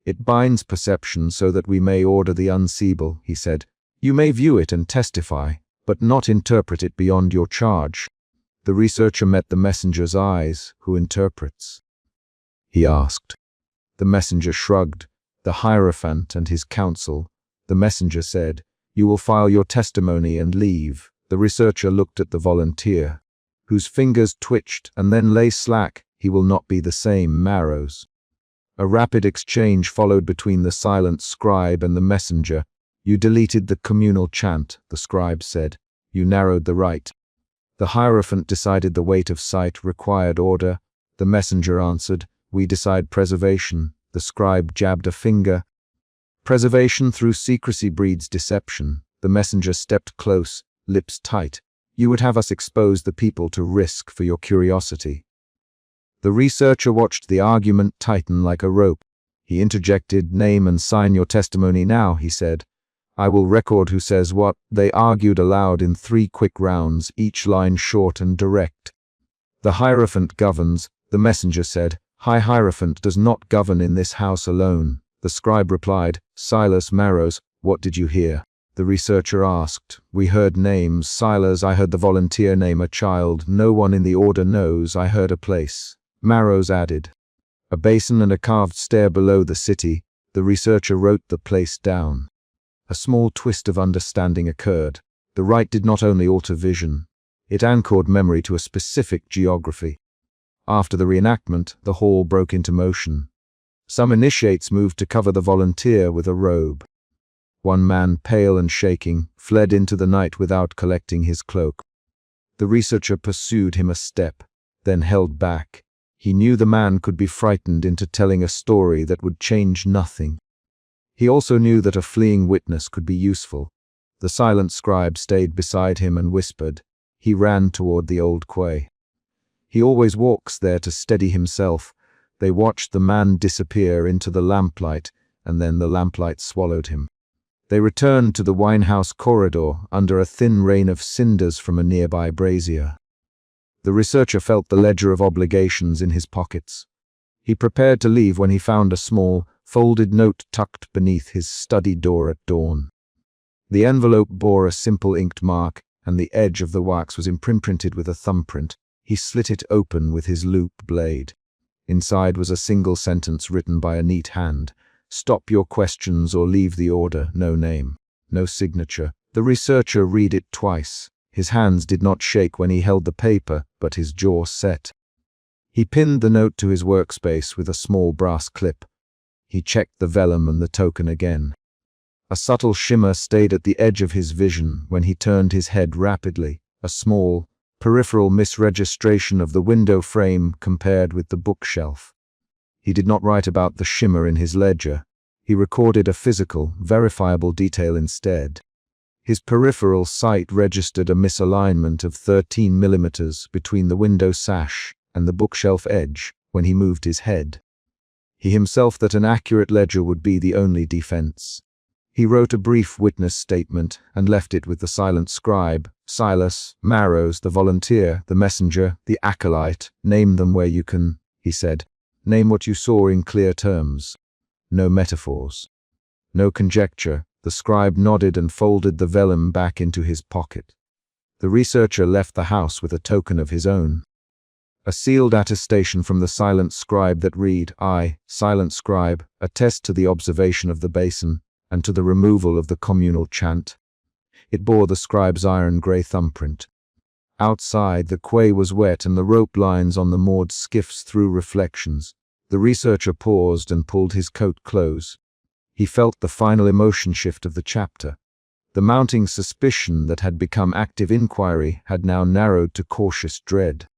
It binds perception so that we may order the unseeable," he said. "You may view it and testify, but not interpret it beyond your charge." The researcher met the messenger's eyes. "Who interprets?" he asked. The messenger shrugged. "The Hierophant and his council." The messenger said, "You will file your testimony and leave." The researcher looked at the volunteer, whose fingers twitched and then lay slack. "He will not be the same, Marrows." A rapid exchange followed between the silent scribe and the messenger. "You deleted the communal chant," the scribe said. "You narrowed the rite." The Hierophant decided the weight of sight required order. The messenger answered, "We decide preservation." The scribe jabbed a finger. "Preservation through secrecy breeds deception." The messenger stepped close, lips tight. "You would have us expose the people to risk for your curiosity." The researcher watched the argument tighten like a rope. He interjected, "Name and sign your testimony now," he said. "I will record who says what." They argued aloud in 3 quick rounds, each line short and direct. "The Hierophant governs," the messenger said. "High Hierophant does not govern in this house alone." The scribe replied, "Silas Marrows, what did you hear?" The researcher asked. "We heard names. Silas, I heard the volunteer name a child. No one in the order knows. I heard a place." Marrows added, "A basin and a carved stair below the city." The researcher wrote the place down. A small twist of understanding occurred. The rite did not only alter vision, it anchored memory to a specific geography. After the reenactment, the hall broke into motion. Some initiates moved to cover the volunteer with a robe. One man, pale and shaking, fled into the night without collecting his cloak. The researcher pursued him a step, then held back. He knew the man could be frightened into telling a story that would change nothing. He also knew that a fleeing witness could be useful. The silent scribe stayed beside him and whispered. He ran toward the old quay. He always walks there to steady himself. They watched the man disappear into the lamplight, and then the lamplight swallowed him. They returned to the winehouse corridor under a thin rain of cinders from a nearby brazier. The researcher felt the ledger of obligations in his pockets. He prepared to leave when he found a small, folded note tucked beneath his study door at dawn. The envelope bore a simple inked mark, and the edge of the wax was imprinted with a thumbprint. He slit it open with his loop blade. Inside was a single sentence written by a neat hand. Stop your questions or leave the order. No name. No signature. The researcher read it twice. His hands did not shake when he held the paper, but his jaw set. He pinned the note to his workspace with a small brass clip. He checked the vellum and the token again. A subtle shimmer stayed at the edge of his vision when he turned his head rapidly. A small, peripheral misregistration of the window frame compared with the bookshelf. He did not write about the shimmer in his ledger. He recorded a physical, verifiable detail instead. His peripheral sight registered a misalignment of 13 millimeters between the window sash and the bookshelf edge when he moved his head. He himself that an accurate ledger would be the only defense. He wrote a brief witness statement and left it with the silent scribe, Silas, Marrows, the volunteer, the messenger, the acolyte. Name them where you can, he said. Name what you saw in clear terms. No metaphors. No conjecture. The scribe nodded and folded the vellum back into his pocket. The researcher left the house with a token of his own. A sealed attestation from the silent scribe that read, I, silent scribe, attest to the observation of the basin and to the removal of the communal chant. It bore the scribe's iron-grey thumbprint. Outside, the quay was wet and the rope lines on the moored skiffs threw reflections. The researcher paused and pulled his coat close. He felt the final emotion shift of the chapter. The mounting suspicion that had become active inquiry had now narrowed to cautious dread.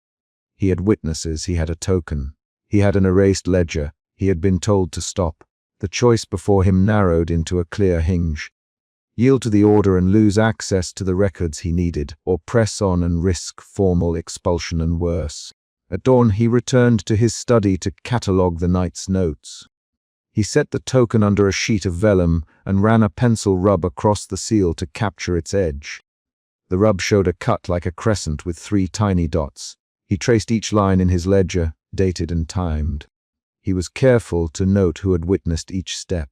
He had witnesses, he had a token. He had an erased ledger, he had been told to stop. The choice before him narrowed into a clear hinge. Yield to the order and lose access to the records he needed, or press on and risk formal expulsion and worse. At dawn he returned to his study to catalogue the night's notes. He set the token under a sheet of vellum and ran a pencil rub across the seal to capture its edge. The rub showed a cut like a crescent with 3 tiny dots. He traced each line in his ledger, dated and timed. He was careful to note who had witnessed each step.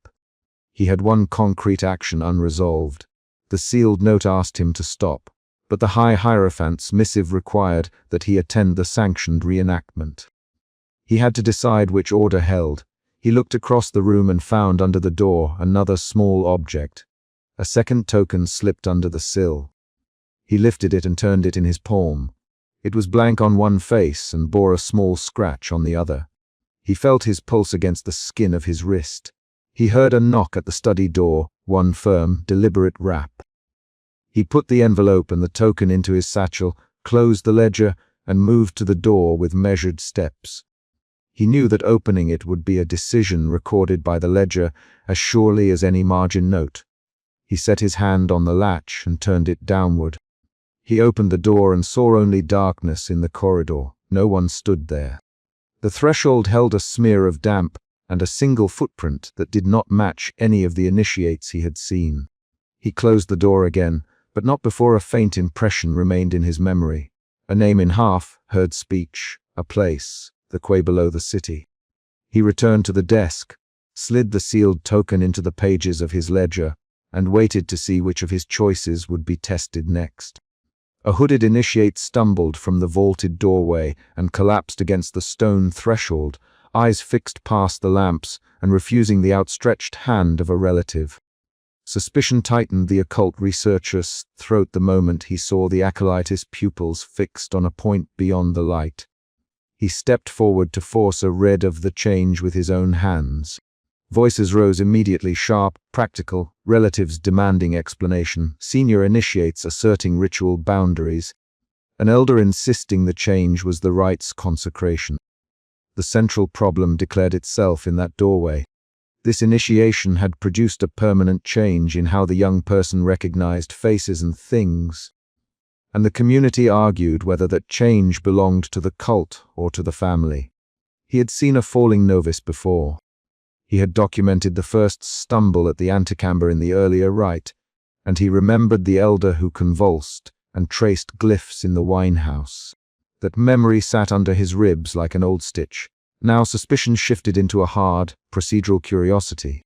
He had one concrete action unresolved. The sealed note asked him to stop, but the High Hierophant's missive required that he attend the sanctioned reenactment. He had to decide which order held. He looked across the room and found under the door another small object. A second token slipped under the sill. He lifted it and turned it in his palm. It was blank on one face and bore a small scratch on the other. He felt his pulse against the skin of his wrist. He heard a knock at the study door, one firm, deliberate rap. He put the envelope and the token into his satchel, closed the ledger, and moved to the door with measured steps. He knew that opening it would be a decision recorded by the ledger as surely as any margin note. He set his hand on the latch and turned it downward. He opened the door and saw only darkness in the corridor. No one stood there. The threshold held a smear of damp and a single footprint that did not match any of the initiates he had seen. He closed the door again, but not before a faint impression remained in his memory. A name in half, heard speech, a place, the quay below the city. He returned to the desk, slid the sealed token into the pages of his ledger, and waited to see which of his choices would be tested next. A hooded initiate stumbled from the vaulted doorway and collapsed against the stone threshold, eyes fixed past the lamps and refusing the outstretched hand of a relative. Suspicion tightened the occult researcher's throat the moment he saw the acolyte's pupils fixed on a point beyond the light. He stepped forward to force a read of the change with his own hands. Voices rose immediately, sharp, practical, relatives demanding explanation, senior initiates asserting ritual boundaries, an elder insisting the change was the rite's consecration. The central problem declared itself in that doorway. This initiation had produced a permanent change in how the young person recognized faces and things, and the community argued whether that change belonged to the cult or to the family. He had seen a falling novice before. He had documented the first stumble at the antechamber in the earlier rite, and he remembered the elder who convulsed and traced glyphs in the wine-house. That memory sat under his ribs like an old stitch. Now suspicion shifted into a hard, procedural curiosity.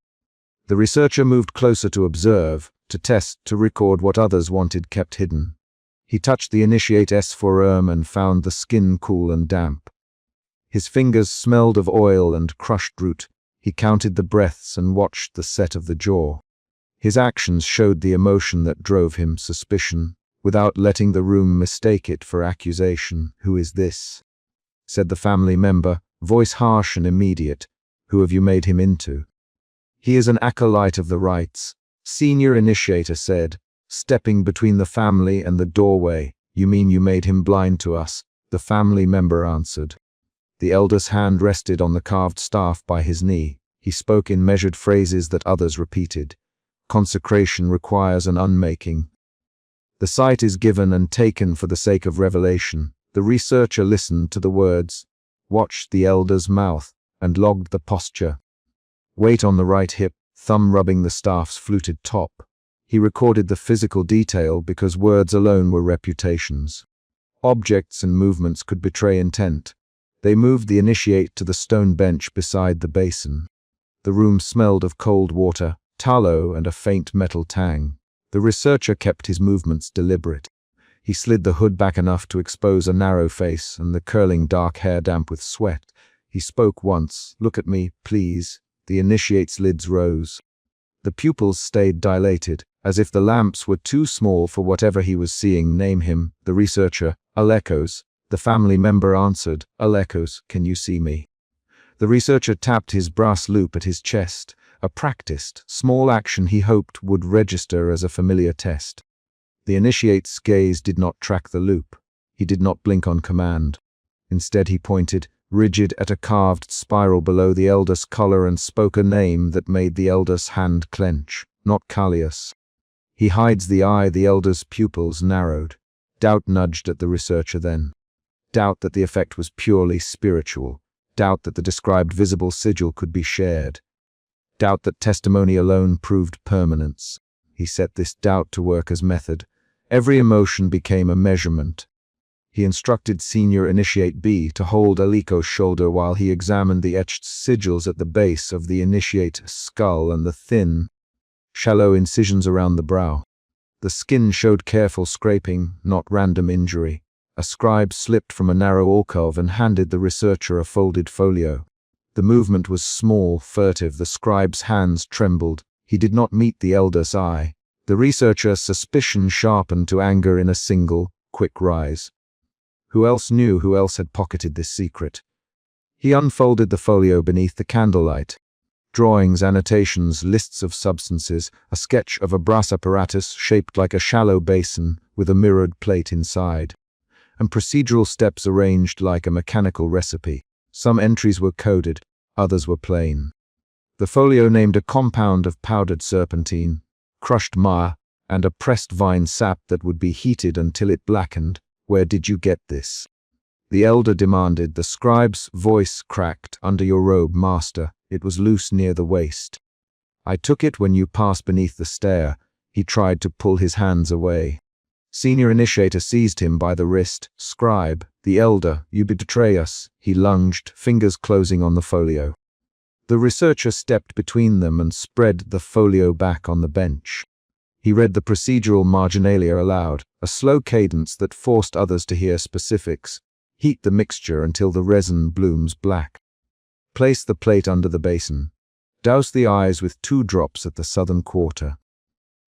The researcher moved closer to observe, to test, to record what others wanted kept hidden. He touched the initiate's forearm and found the skin cool and damp. His fingers smelled of oil and crushed root. He counted the breaths and watched the set of the jaw. His actions showed the emotion that drove him, suspicion, without letting the room mistake it for accusation. "Who is this?" said the family member, voice harsh and immediate. "Who have you made him into?" "He is an acolyte of the rites," senior initiator said, stepping between the family and the doorway. "You mean you made him blind to us?" the family member answered. The elder's hand rested on the carved staff by his knee. He spoke in measured phrases that others repeated. "Consecration requires an unmaking. The site is given and taken for the sake of revelation." The researcher listened to the words, watched the elder's mouth, and logged the posture. Weight on the right hip, thumb rubbing the staff's fluted top. He recorded the physical detail because words alone were reputations. Objects and movements could betray intent. They moved the initiate to the stone bench beside the basin. The room smelled of cold water, tallow, and a faint metal tang. The researcher kept his movements deliberate. He slid the hood back enough to expose a narrow face and the curling dark hair damp with sweat. He spoke once. "Look at me, please." The initiate's lids rose. The pupils stayed dilated, as if the lamps were too small for whatever he was seeing. "Name him." The researcher. "Alekos." The family member answered. "Alekos, can you see me?" The researcher tapped his brass loop at his chest, a practiced, small action he hoped would register as a familiar test. The initiate's gaze did not track the loop. He did not blink on command. Instead he pointed, rigid, at a carved spiral below the elder's collar and spoke a name that made the elder's hand clench. "Not Callias." "He hides the eye." The elder's pupils narrowed. Doubt nudged at the researcher then. Doubt that the effect was purely spiritual. Doubt that the described visible sigil could be shared. Doubt that testimony alone proved permanence. He set this doubt to work as method. Every emotion became a measurement. He instructed Senior Initiate B to hold Aliko's shoulder while he examined the etched sigils at the base of the Initiate's skull and the thin, shallow incisions around the brow. The skin showed careful scraping, not random injury. A scribe slipped from a narrow alcove and handed the researcher a folded folio. The movement was small, furtive. The scribe's hands trembled. He did not meet the elder's eye. The researcher's suspicion sharpened to anger in a single, quick rise. Who else knew? Who else had pocketed this secret? He unfolded the folio beneath the candlelight. Drawings, annotations, lists of substances, a sketch of a brass apparatus shaped like a shallow basin with a mirrored plate inside, and procedural steps arranged like a mechanical recipe. Some entries were coded, others were plain. The folio named a compound of powdered serpentine, crushed myrrh, and a pressed vine sap that would be heated until it blackened. "Where did you get this?" the elder demanded. The scribe's voice cracked. "Under your robe, master. It was loose near the waist. I took it when you passed beneath the stair." He tried to pull his hands away. Senior Initiator seized him by the wrist. "Scribe, the elder, you betray us." He lunged, fingers closing on the folio. The researcher stepped between them and spread the folio back on the bench. He read the procedural marginalia aloud, a slow cadence that forced others to hear specifics. "Heat the mixture until the resin blooms black. Place the plate under the basin. Douse the eyes with 2 drops at the southern quarter.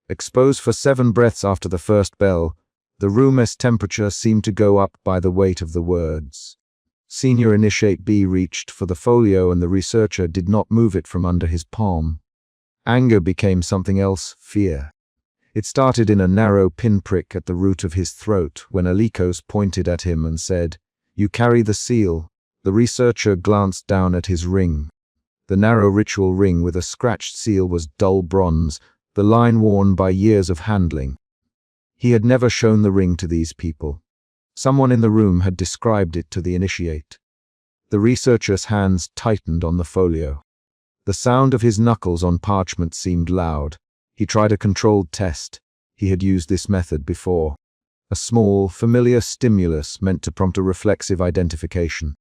Expose for 7 breaths after the first bell." The room's temperature seemed to go up by the weight of the words. Senior Initiate B reached for the folio and the researcher did not move it from under his palm. Anger became something else, fear. It started in a narrow pinprick at the root of his throat when Alikos pointed at him and said, "You carry the seal." The researcher glanced down at his ring. The narrow ritual ring with a scratched seal was dull bronze, the line worn by years of handling. He had never shown the ring to these people. Someone in the room had described it to the initiate. The researcher's hands tightened on the folio. The sound of his knuckles on parchment seemed loud. He tried a controlled test. He had used this method before. A small, familiar stimulus meant to prompt a reflexive identification.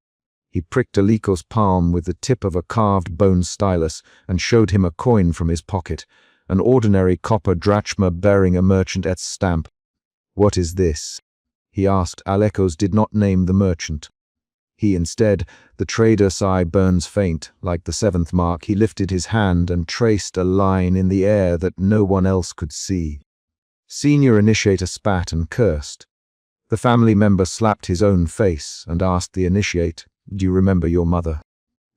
He pricked Aliko's palm with the tip of a carved bone stylus and showed him a coin from his pocket, an ordinary copper drachma bearing a merchant's stamp. "What is this?" he asked. Alekos did not name the merchant. Instead, the trader's eye burns faint, like the seventh mark. He lifted his hand and traced a line in the air that no one else could see. Senior initiator spat and cursed. The family member slapped his own face and asked the initiate, "Do you remember your mother?"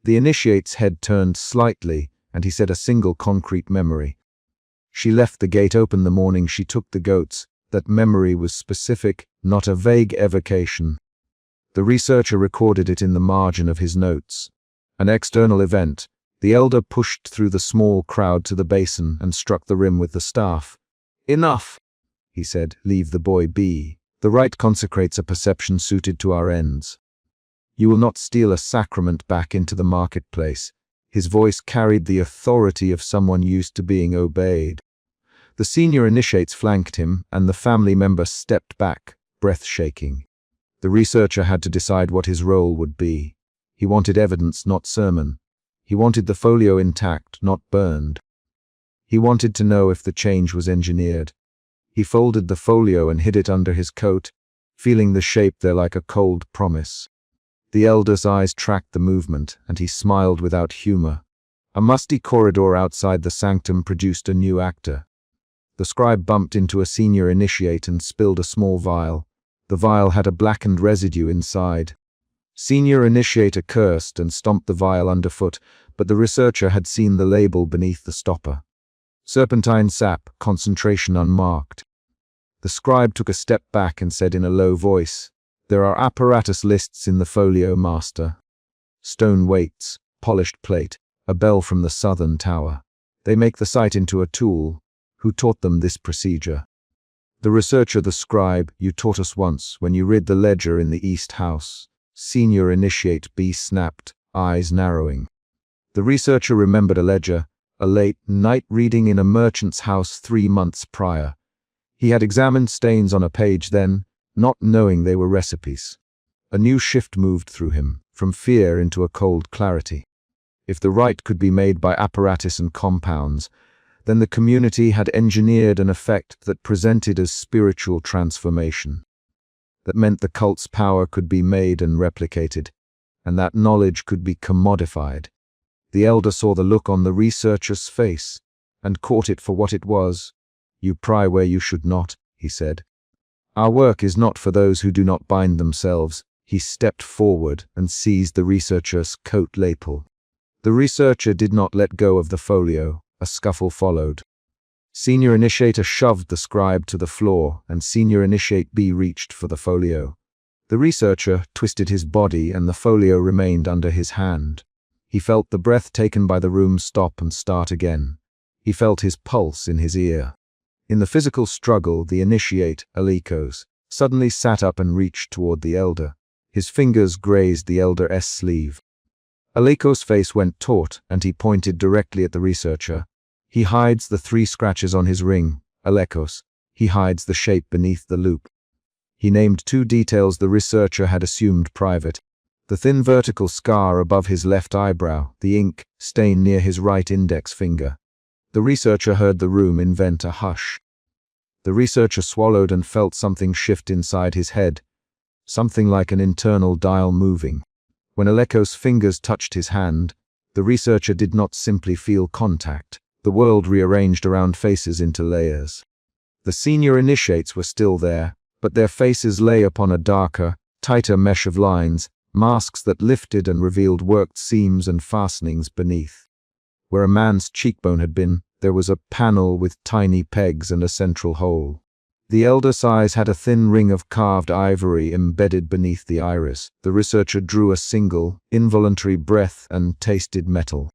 The initiate's head turned slightly, and he said a single concrete memory. "She left the gate open the morning she took the goats." That memory was specific, not a vague evocation. The researcher recorded it in the margin of his notes. An external event. The elder pushed through the small crowd to the basin and struck the rim with the staff. "Enough," he said. "Leave the boy be. The rite consecrates a perception suited to our ends. You will not steal a sacrament back into the marketplace." His voice carried the authority of someone used to being obeyed. The senior initiates flanked him, and the family member stepped back, breath shaking. The researcher had to decide what his role would be. He wanted evidence, not sermon. He wanted the folio intact, not burned. He wanted to know if the change was engineered. He folded the folio and hid it under his coat, feeling the shape there like a cold promise. The elder's eyes tracked the movement, and he smiled without humor. A musty corridor outside the sanctum produced a new actor. The scribe bumped into a senior initiate and spilled a small vial. The vial had a blackened residue inside. Senior initiator cursed and stomped the vial underfoot, but the researcher had seen the label beneath the stopper. Serpentine sap, concentration unmarked. The scribe took a step back and said in a low voice, "There are apparatus lists in the folio, master. Stone weights, polished plate, a bell from the southern tower. They make the sight into a tool. Who taught them this procedure?" The researcher, the scribe, "You taught us once, when you read the ledger in the East House." Senior initiate B snapped, eyes narrowing. The researcher remembered a ledger, a late night reading in a merchant's house 3 months prior. He had examined stains on a page then, not knowing they were recipes. A new shift moved through him, from fear into a cold clarity. If the rite could be made by apparatus and compounds, then the community had engineered an effect that presented as spiritual transformation. That meant the cult's power could be made and replicated, and that knowledge could be commodified. The elder saw the look on the researcher's face, and caught it for what it was. "You pry where you should not," he said. "Our work is not for those who do not bind themselves." He stepped forward and seized the researcher's coat lapel. The researcher did not let go of the folio. A scuffle followed. Senior initiator shoved the scribe to the floor, and senior initiate B reached for the folio. The researcher twisted his body, and the folio remained under his hand. He felt the breath taken by the room stop and start again. He felt his pulse in his ear. In the physical struggle, the initiate, Alikos, suddenly sat up and reached toward the elder. His fingers grazed the elder's sleeve. Alikos' face went taut, and he pointed directly at the researcher. "He hides the 3 scratches on his ring, Alekos. He hides the shape beneath the loop." He named 2 details the researcher had assumed private. The thin vertical scar above his left eyebrow, the ink stain near his right index finger. The researcher heard the room invent a hush. The researcher swallowed and felt something shift inside his head, something like an internal dial moving. When Alekos' fingers touched his hand, the researcher did not simply feel contact. The world rearranged around faces into layers. The senior initiates were still there, but their faces lay upon a darker, tighter mesh of lines, masks that lifted and revealed worked seams and fastenings beneath. Where a man's cheekbone had been, there was a panel with tiny pegs and a central hole. The elder's eyes had a thin ring of carved ivory embedded beneath the iris. The researcher drew a single, involuntary breath and tasted metal.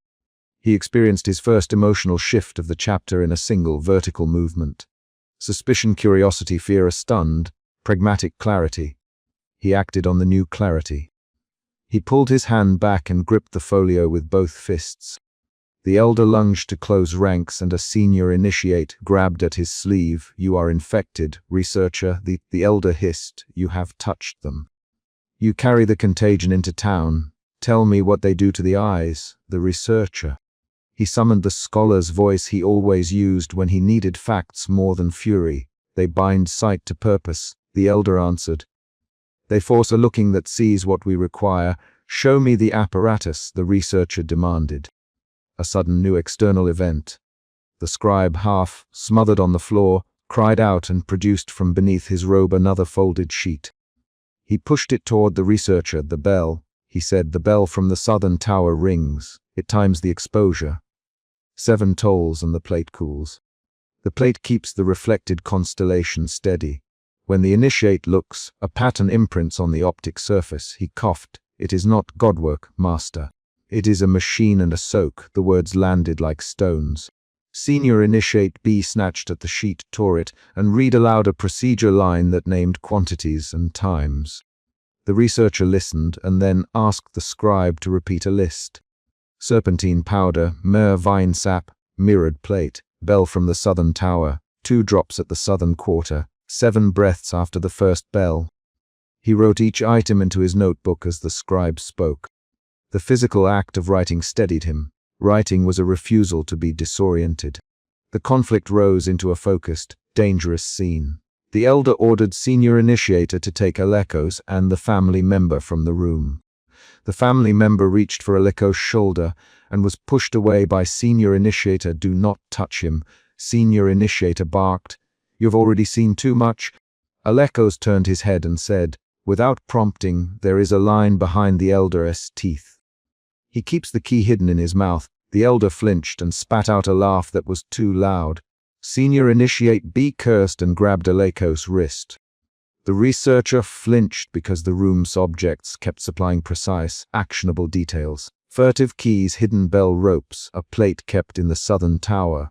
He experienced his first emotional shift of the chapter in a single vertical movement. Suspicion, curiosity, fear, stunned, pragmatic clarity. He acted on the new clarity. He pulled his hand back and gripped the folio with both fists. The elder lunged to close ranks and a senior initiate grabbed at his sleeve. "You are infected, researcher," the elder hissed. "You have touched them. You carry the contagion into town. Tell me what they do to the eyes." The researcher. He summoned the scholar's voice he always used when he needed facts more than fury. "They bind sight to purpose," the elder answered. "They force a looking that sees what we require. Show me the apparatus," the researcher demanded. A sudden new external event. The scribe, half smothered on the floor, cried out and produced from beneath his robe another folded sheet. He pushed it toward the researcher. "The bell," he said. "The bell from the southern tower rings. It times the exposure. 7 tolls and the plate cools. The plate keeps the reflected constellation steady. When the initiate looks, a pattern imprints on the optic surface." He coughed. "It is not godwork, master. It is a machine and a soak." The words landed like stones. Senior Initiate B snatched at the sheet, tore it, and read aloud a procedure line that named quantities and times. The researcher listened and then asked the scribe to repeat a list. Serpentine powder, myrrh vine sap, mirrored plate, bell from the southern tower, 2 drops at the southern quarter, 7 breaths after the first bell. He wrote each item into his notebook as the scribe spoke. The physical act of writing steadied him. Writing was a refusal to be disoriented. The conflict rose into a focused, dangerous scene. The elder ordered Senior Initiator to take Alekos and the family member from the room. The family member reached for Aleko's shoulder and was pushed away by Senior Initiator. "Do not touch him," Senior Initiator barked. "You've already seen too much." Alekos turned his head and said, without prompting, "There is a line behind the elder's teeth. He keeps the key hidden in his mouth." The elder flinched and spat out a laugh that was too loud. Senior Initiate B cursed and grabbed Alekos' wrist. The researcher flinched because the room's objects kept supplying precise, actionable details. Furtive keys, hidden bell ropes, a plate kept in the southern tower.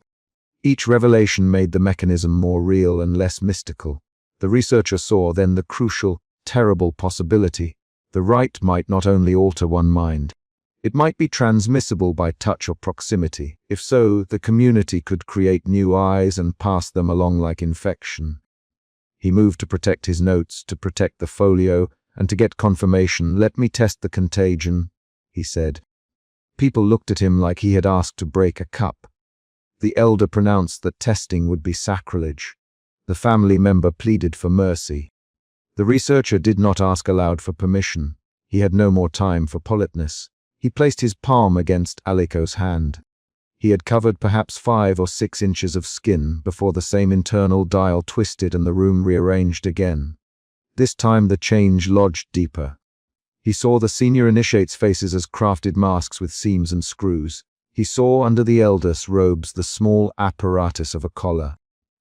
Each revelation made the mechanism more real and less mystical. The researcher saw then the crucial, terrible possibility. The rite might not only alter one mind. It might be transmissible by touch or proximity. If so, the community could create new eyes and pass them along like infection. He moved to protect his notes, to protect the folio, and to get confirmation. "Let me test the contagion," he said. People looked at him like he had asked to break a cup. The elder pronounced that testing would be sacrilege. The family member pleaded for mercy. The researcher did not ask aloud for permission. He had no more time for politeness. He placed his palm against Alekos' hand. He had covered perhaps 5 or 6 inches of skin before the same internal dial twisted and the room rearranged again. This time the change lodged deeper. He saw the senior initiates' faces as crafted masks with seams and screws. He saw under the elder's robes the small apparatus of a collar.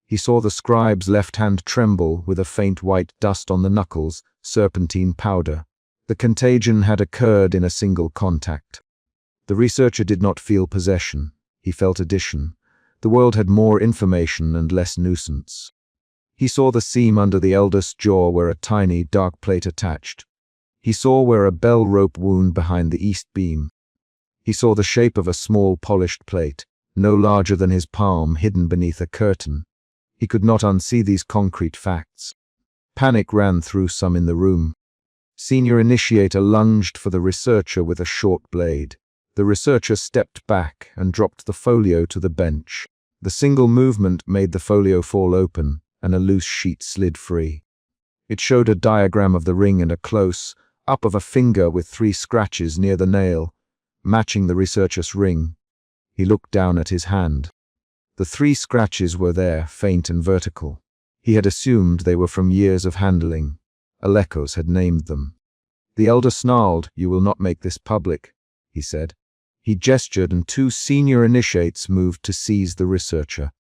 He saw the scribe's left hand tremble with a faint white dust on the knuckles, serpentine powder. The contagion had occurred in a single contact. The researcher did not feel possession. He felt addition. The world had more information and less nuisance. He saw the seam under the elder's jaw where a tiny, dark plate attached. He saw where a bell rope wound behind the east beam. He saw the shape of a small polished plate, no larger than his palm, hidden beneath a curtain. He could not unsee these concrete facts. Panic ran through some in the room. Senior Initiator lunged for the researcher with a short blade. The researcher stepped back and dropped the folio to the bench. The single movement made the folio fall open, and a loose sheet slid free. It showed a diagram of the ring and a close-up of a finger with 3 scratches near the nail, matching the researcher's ring. He looked down at his hand. The 3 scratches were there, faint and vertical. He had assumed they were from years of handling. Alekos had named them. The elder snarled. "You will not make this public," he said. He gestured and 2 senior initiates moved to seize the researcher.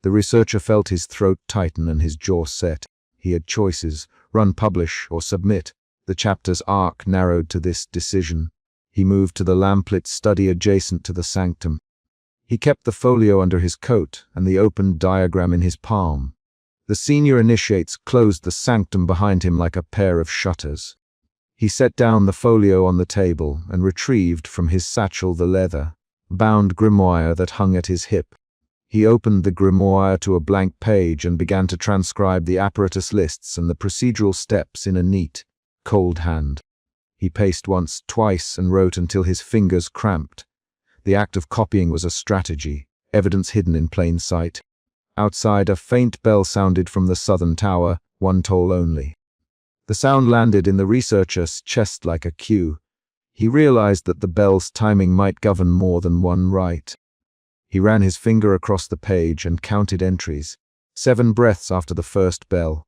The researcher felt his throat tighten and his jaw set. He had choices: run, publish, or submit. The chapter's arc narrowed to this decision. He moved to the lamplit study adjacent to the sanctum. He kept the folio under his coat and the opened diagram in his palm. The senior initiates closed the sanctum behind him like a pair of shutters. He set down the folio on the table and retrieved from his satchel the leather-bound grimoire that hung at his hip. He opened the grimoire to a blank page and began to transcribe the apparatus lists and the procedural steps in a neat, cold hand. He paced once, twice, and wrote until his fingers cramped. The act of copying was a strategy, evidence hidden in plain sight. Outside, a faint bell sounded from the southern tower, one toll only. The sound landed in the researcher's chest like a cue. He realized that the bell's timing might govern more than one rite. He ran his finger across the page and counted entries. 7 breaths after the first bell.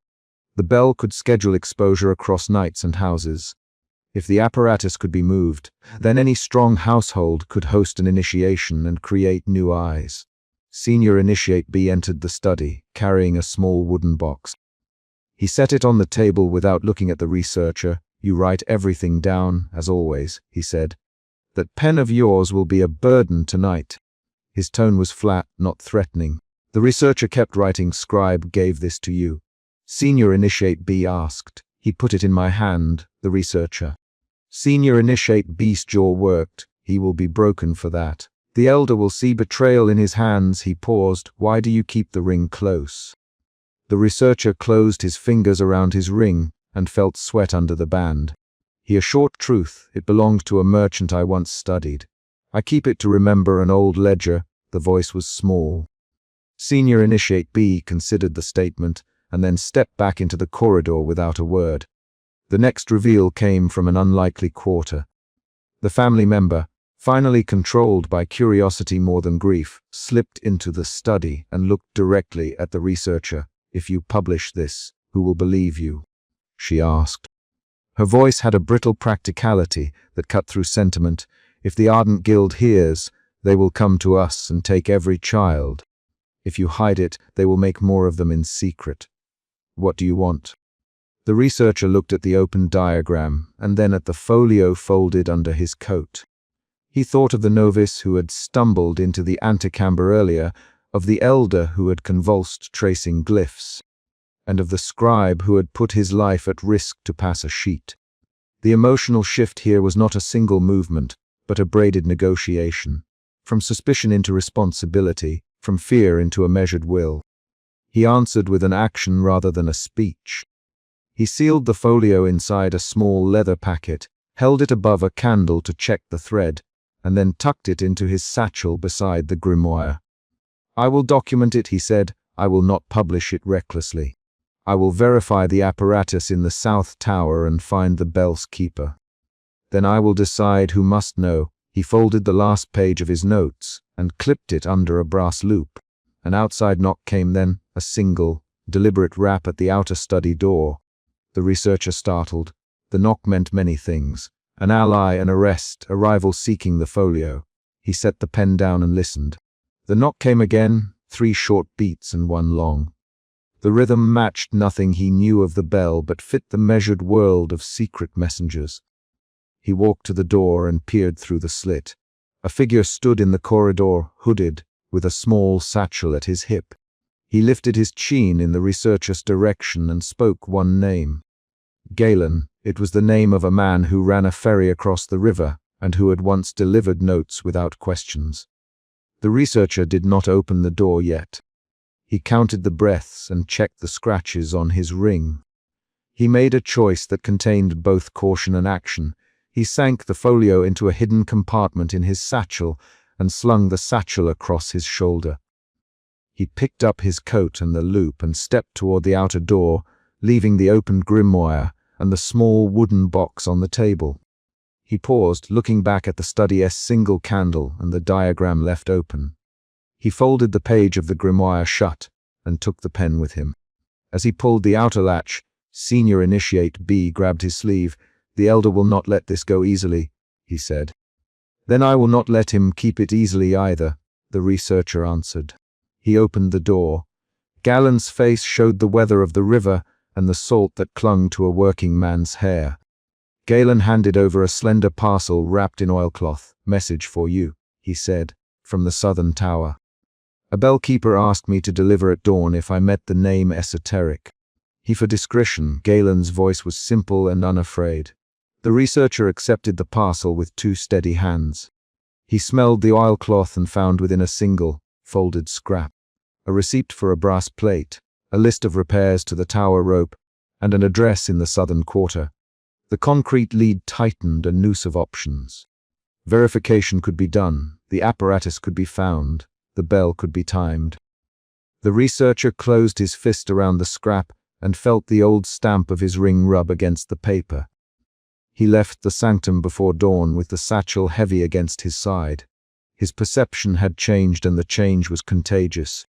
The bell could schedule exposure across nights and houses. If the apparatus could be moved, then any strong household could host an initiation and create new eyes. Senior Initiate B entered the study, carrying a small wooden box. He set it on the table without looking at the researcher. "You write everything down, as always," he said. "That pen of yours will be a burden tonight." His tone was flat, not threatening. The researcher kept writing. "Scribe gave this to you?" Senior Initiate B asked. "He put it in my hand," the researcher. Senior Initiate B's jaw worked. "He will be broken for that. The elder will see betrayal in his hands." He paused. "Why do you keep the ring close?" The researcher closed his fingers around his ring and felt sweat under the band. "A short truth. It belonged to a merchant I once studied. I keep it to remember an old ledger." The voice was small. Senior Initiate B considered the statement and then stepped back into the corridor without a word. The next reveal came from an unlikely quarter. The family member, finally controlled by curiosity more than grief, slipped into the study and looked directly at the researcher. "If you publish this, who will believe you?" she asked. Her voice had a brittle practicality that cut through sentiment. "If the Ardent Guild hears, they will come to us and take every child. If you hide it, they will make more of them in secret. What do you want?" The researcher looked at the open diagram and then at the folio folded under his coat. He thought of the novice who had stumbled into the antechamber earlier, of the elder who had convulsed tracing glyphs, and of the scribe who had put his life at risk to pass a sheet. The emotional shift here was not a single movement, but a braided negotiation, from suspicion into responsibility, from fear into a measured will. He answered with an action rather than a speech. He sealed the folio inside a small leather packet, held it above a candle to check the thread, and then tucked it into his satchel beside the grimoire. "I will document it," he said. "I will not publish it recklessly. I will verify the apparatus in the South Tower and find the bell's keeper. Then I will decide who must know." He folded the last page of his notes and clipped it under a brass loop. An outside knock came then, a single, deliberate rap at the outer study door. The researcher startled. The knock meant many things. An ally, an arrest, a rival seeking the folio. He set the pen down and listened. The knock came again, 3 short beats and 1 long. The rhythm matched nothing he knew of the bell but fit the measured world of secret messengers. He walked to the door and peered through the slit. A figure stood in the corridor, hooded, with a small satchel at his hip. He lifted his chin in the researcher's direction and spoke one name. Galen. It was the name of a man who ran a ferry across the river and who had once delivered notes without questions. The researcher did not open the door yet. He counted the breaths and checked the scratches on his ring. He made a choice that contained both caution and action. He sank the folio into a hidden compartment in his satchel and slung the satchel across his shoulder. He picked up his coat and the loop and stepped toward the outer door, leaving the opened grimoire and the small wooden box on the table. He paused, looking back at the study's single candle and the diagram left open. He folded the page of the grimoire shut and took the pen with him. As he pulled the outer latch, Senior Initiate B grabbed his sleeve. "The elder will not let this go easily," he said. "Then I will not let him keep it easily either," the researcher answered. He opened the door. Galen's face showed the weather of the river and the salt that clung to a working man's hair. Galen handed over a slender parcel wrapped in oilcloth. "Message for you," he said, "from the southern tower. A bellkeeper asked me to deliver at dawn if I met the name Esoteric." For discretion, Galen's voice was simple and unafraid. The researcher accepted the parcel with 2 steady hands. He smelled the oilcloth and found within a single, folded scrap a receipt for a brass plate, a list of repairs to the tower rope, and an address in the southern quarter. The concrete lead tightened a noose of options. Verification could be done, the apparatus could be found, the bell could be timed. The researcher closed his fist around the scrap and felt the old stamp of his ring rub against the paper. He left the sanctum before dawn with the satchel heavy against his side. His perception had changed, and the change was contagious.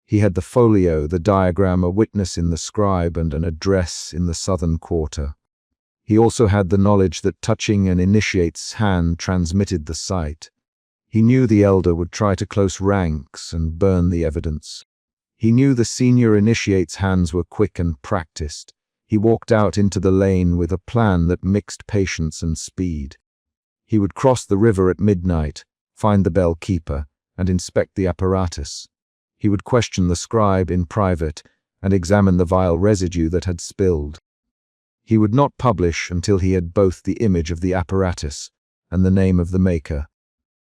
He had the folio, the diagram, a witness in the scribe, and an address in the southern quarter. He also had the knowledge that touching an initiate's hand transmitted the sight. He knew the elder would try to close ranks and burn the evidence. He knew the senior initiate's hands were quick and practiced. He walked out into the lane with a plan that mixed patience and speed. He would cross the river at midnight, find the bell keeper, and inspect the apparatus. He would question the scribe in private and examine the vile residue that had spilled. He would not publish until he had both the image of the apparatus and the name of the maker.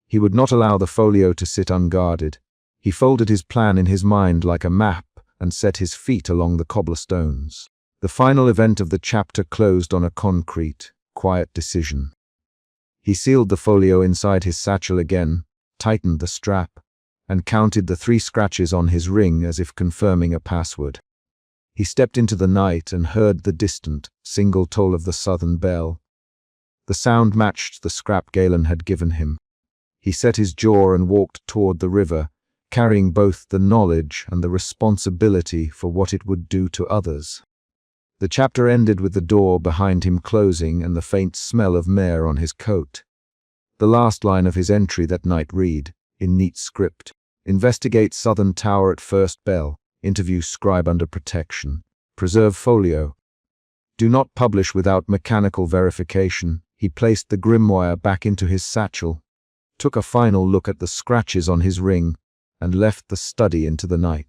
He would not allow the folio to sit unguarded. He folded his plan in his mind like a map and set his feet along the cobblestones. The final event of the chapter closed on a concrete, quiet decision. He sealed the folio inside his satchel again, tightened the strap, and counted the 3 scratches on his ring as if confirming a password. He stepped into the night and heard the distant, single toll of the southern bell. The sound matched the scrap Galen had given him. He set his jaw and walked toward the river, carrying both the knowledge and the responsibility for what it would do to others. The chapter ended with the door behind him closing and the faint smell of myrrh on his coat. The last line of his entry that night read, in neat script, "Investigate southern tower at first bell. Interview scribe under protection. Preserve folio. Do not publish without mechanical verification." He placed the grimoire back into his satchel, took a final look at the scratches on his ring, and left the study into the night.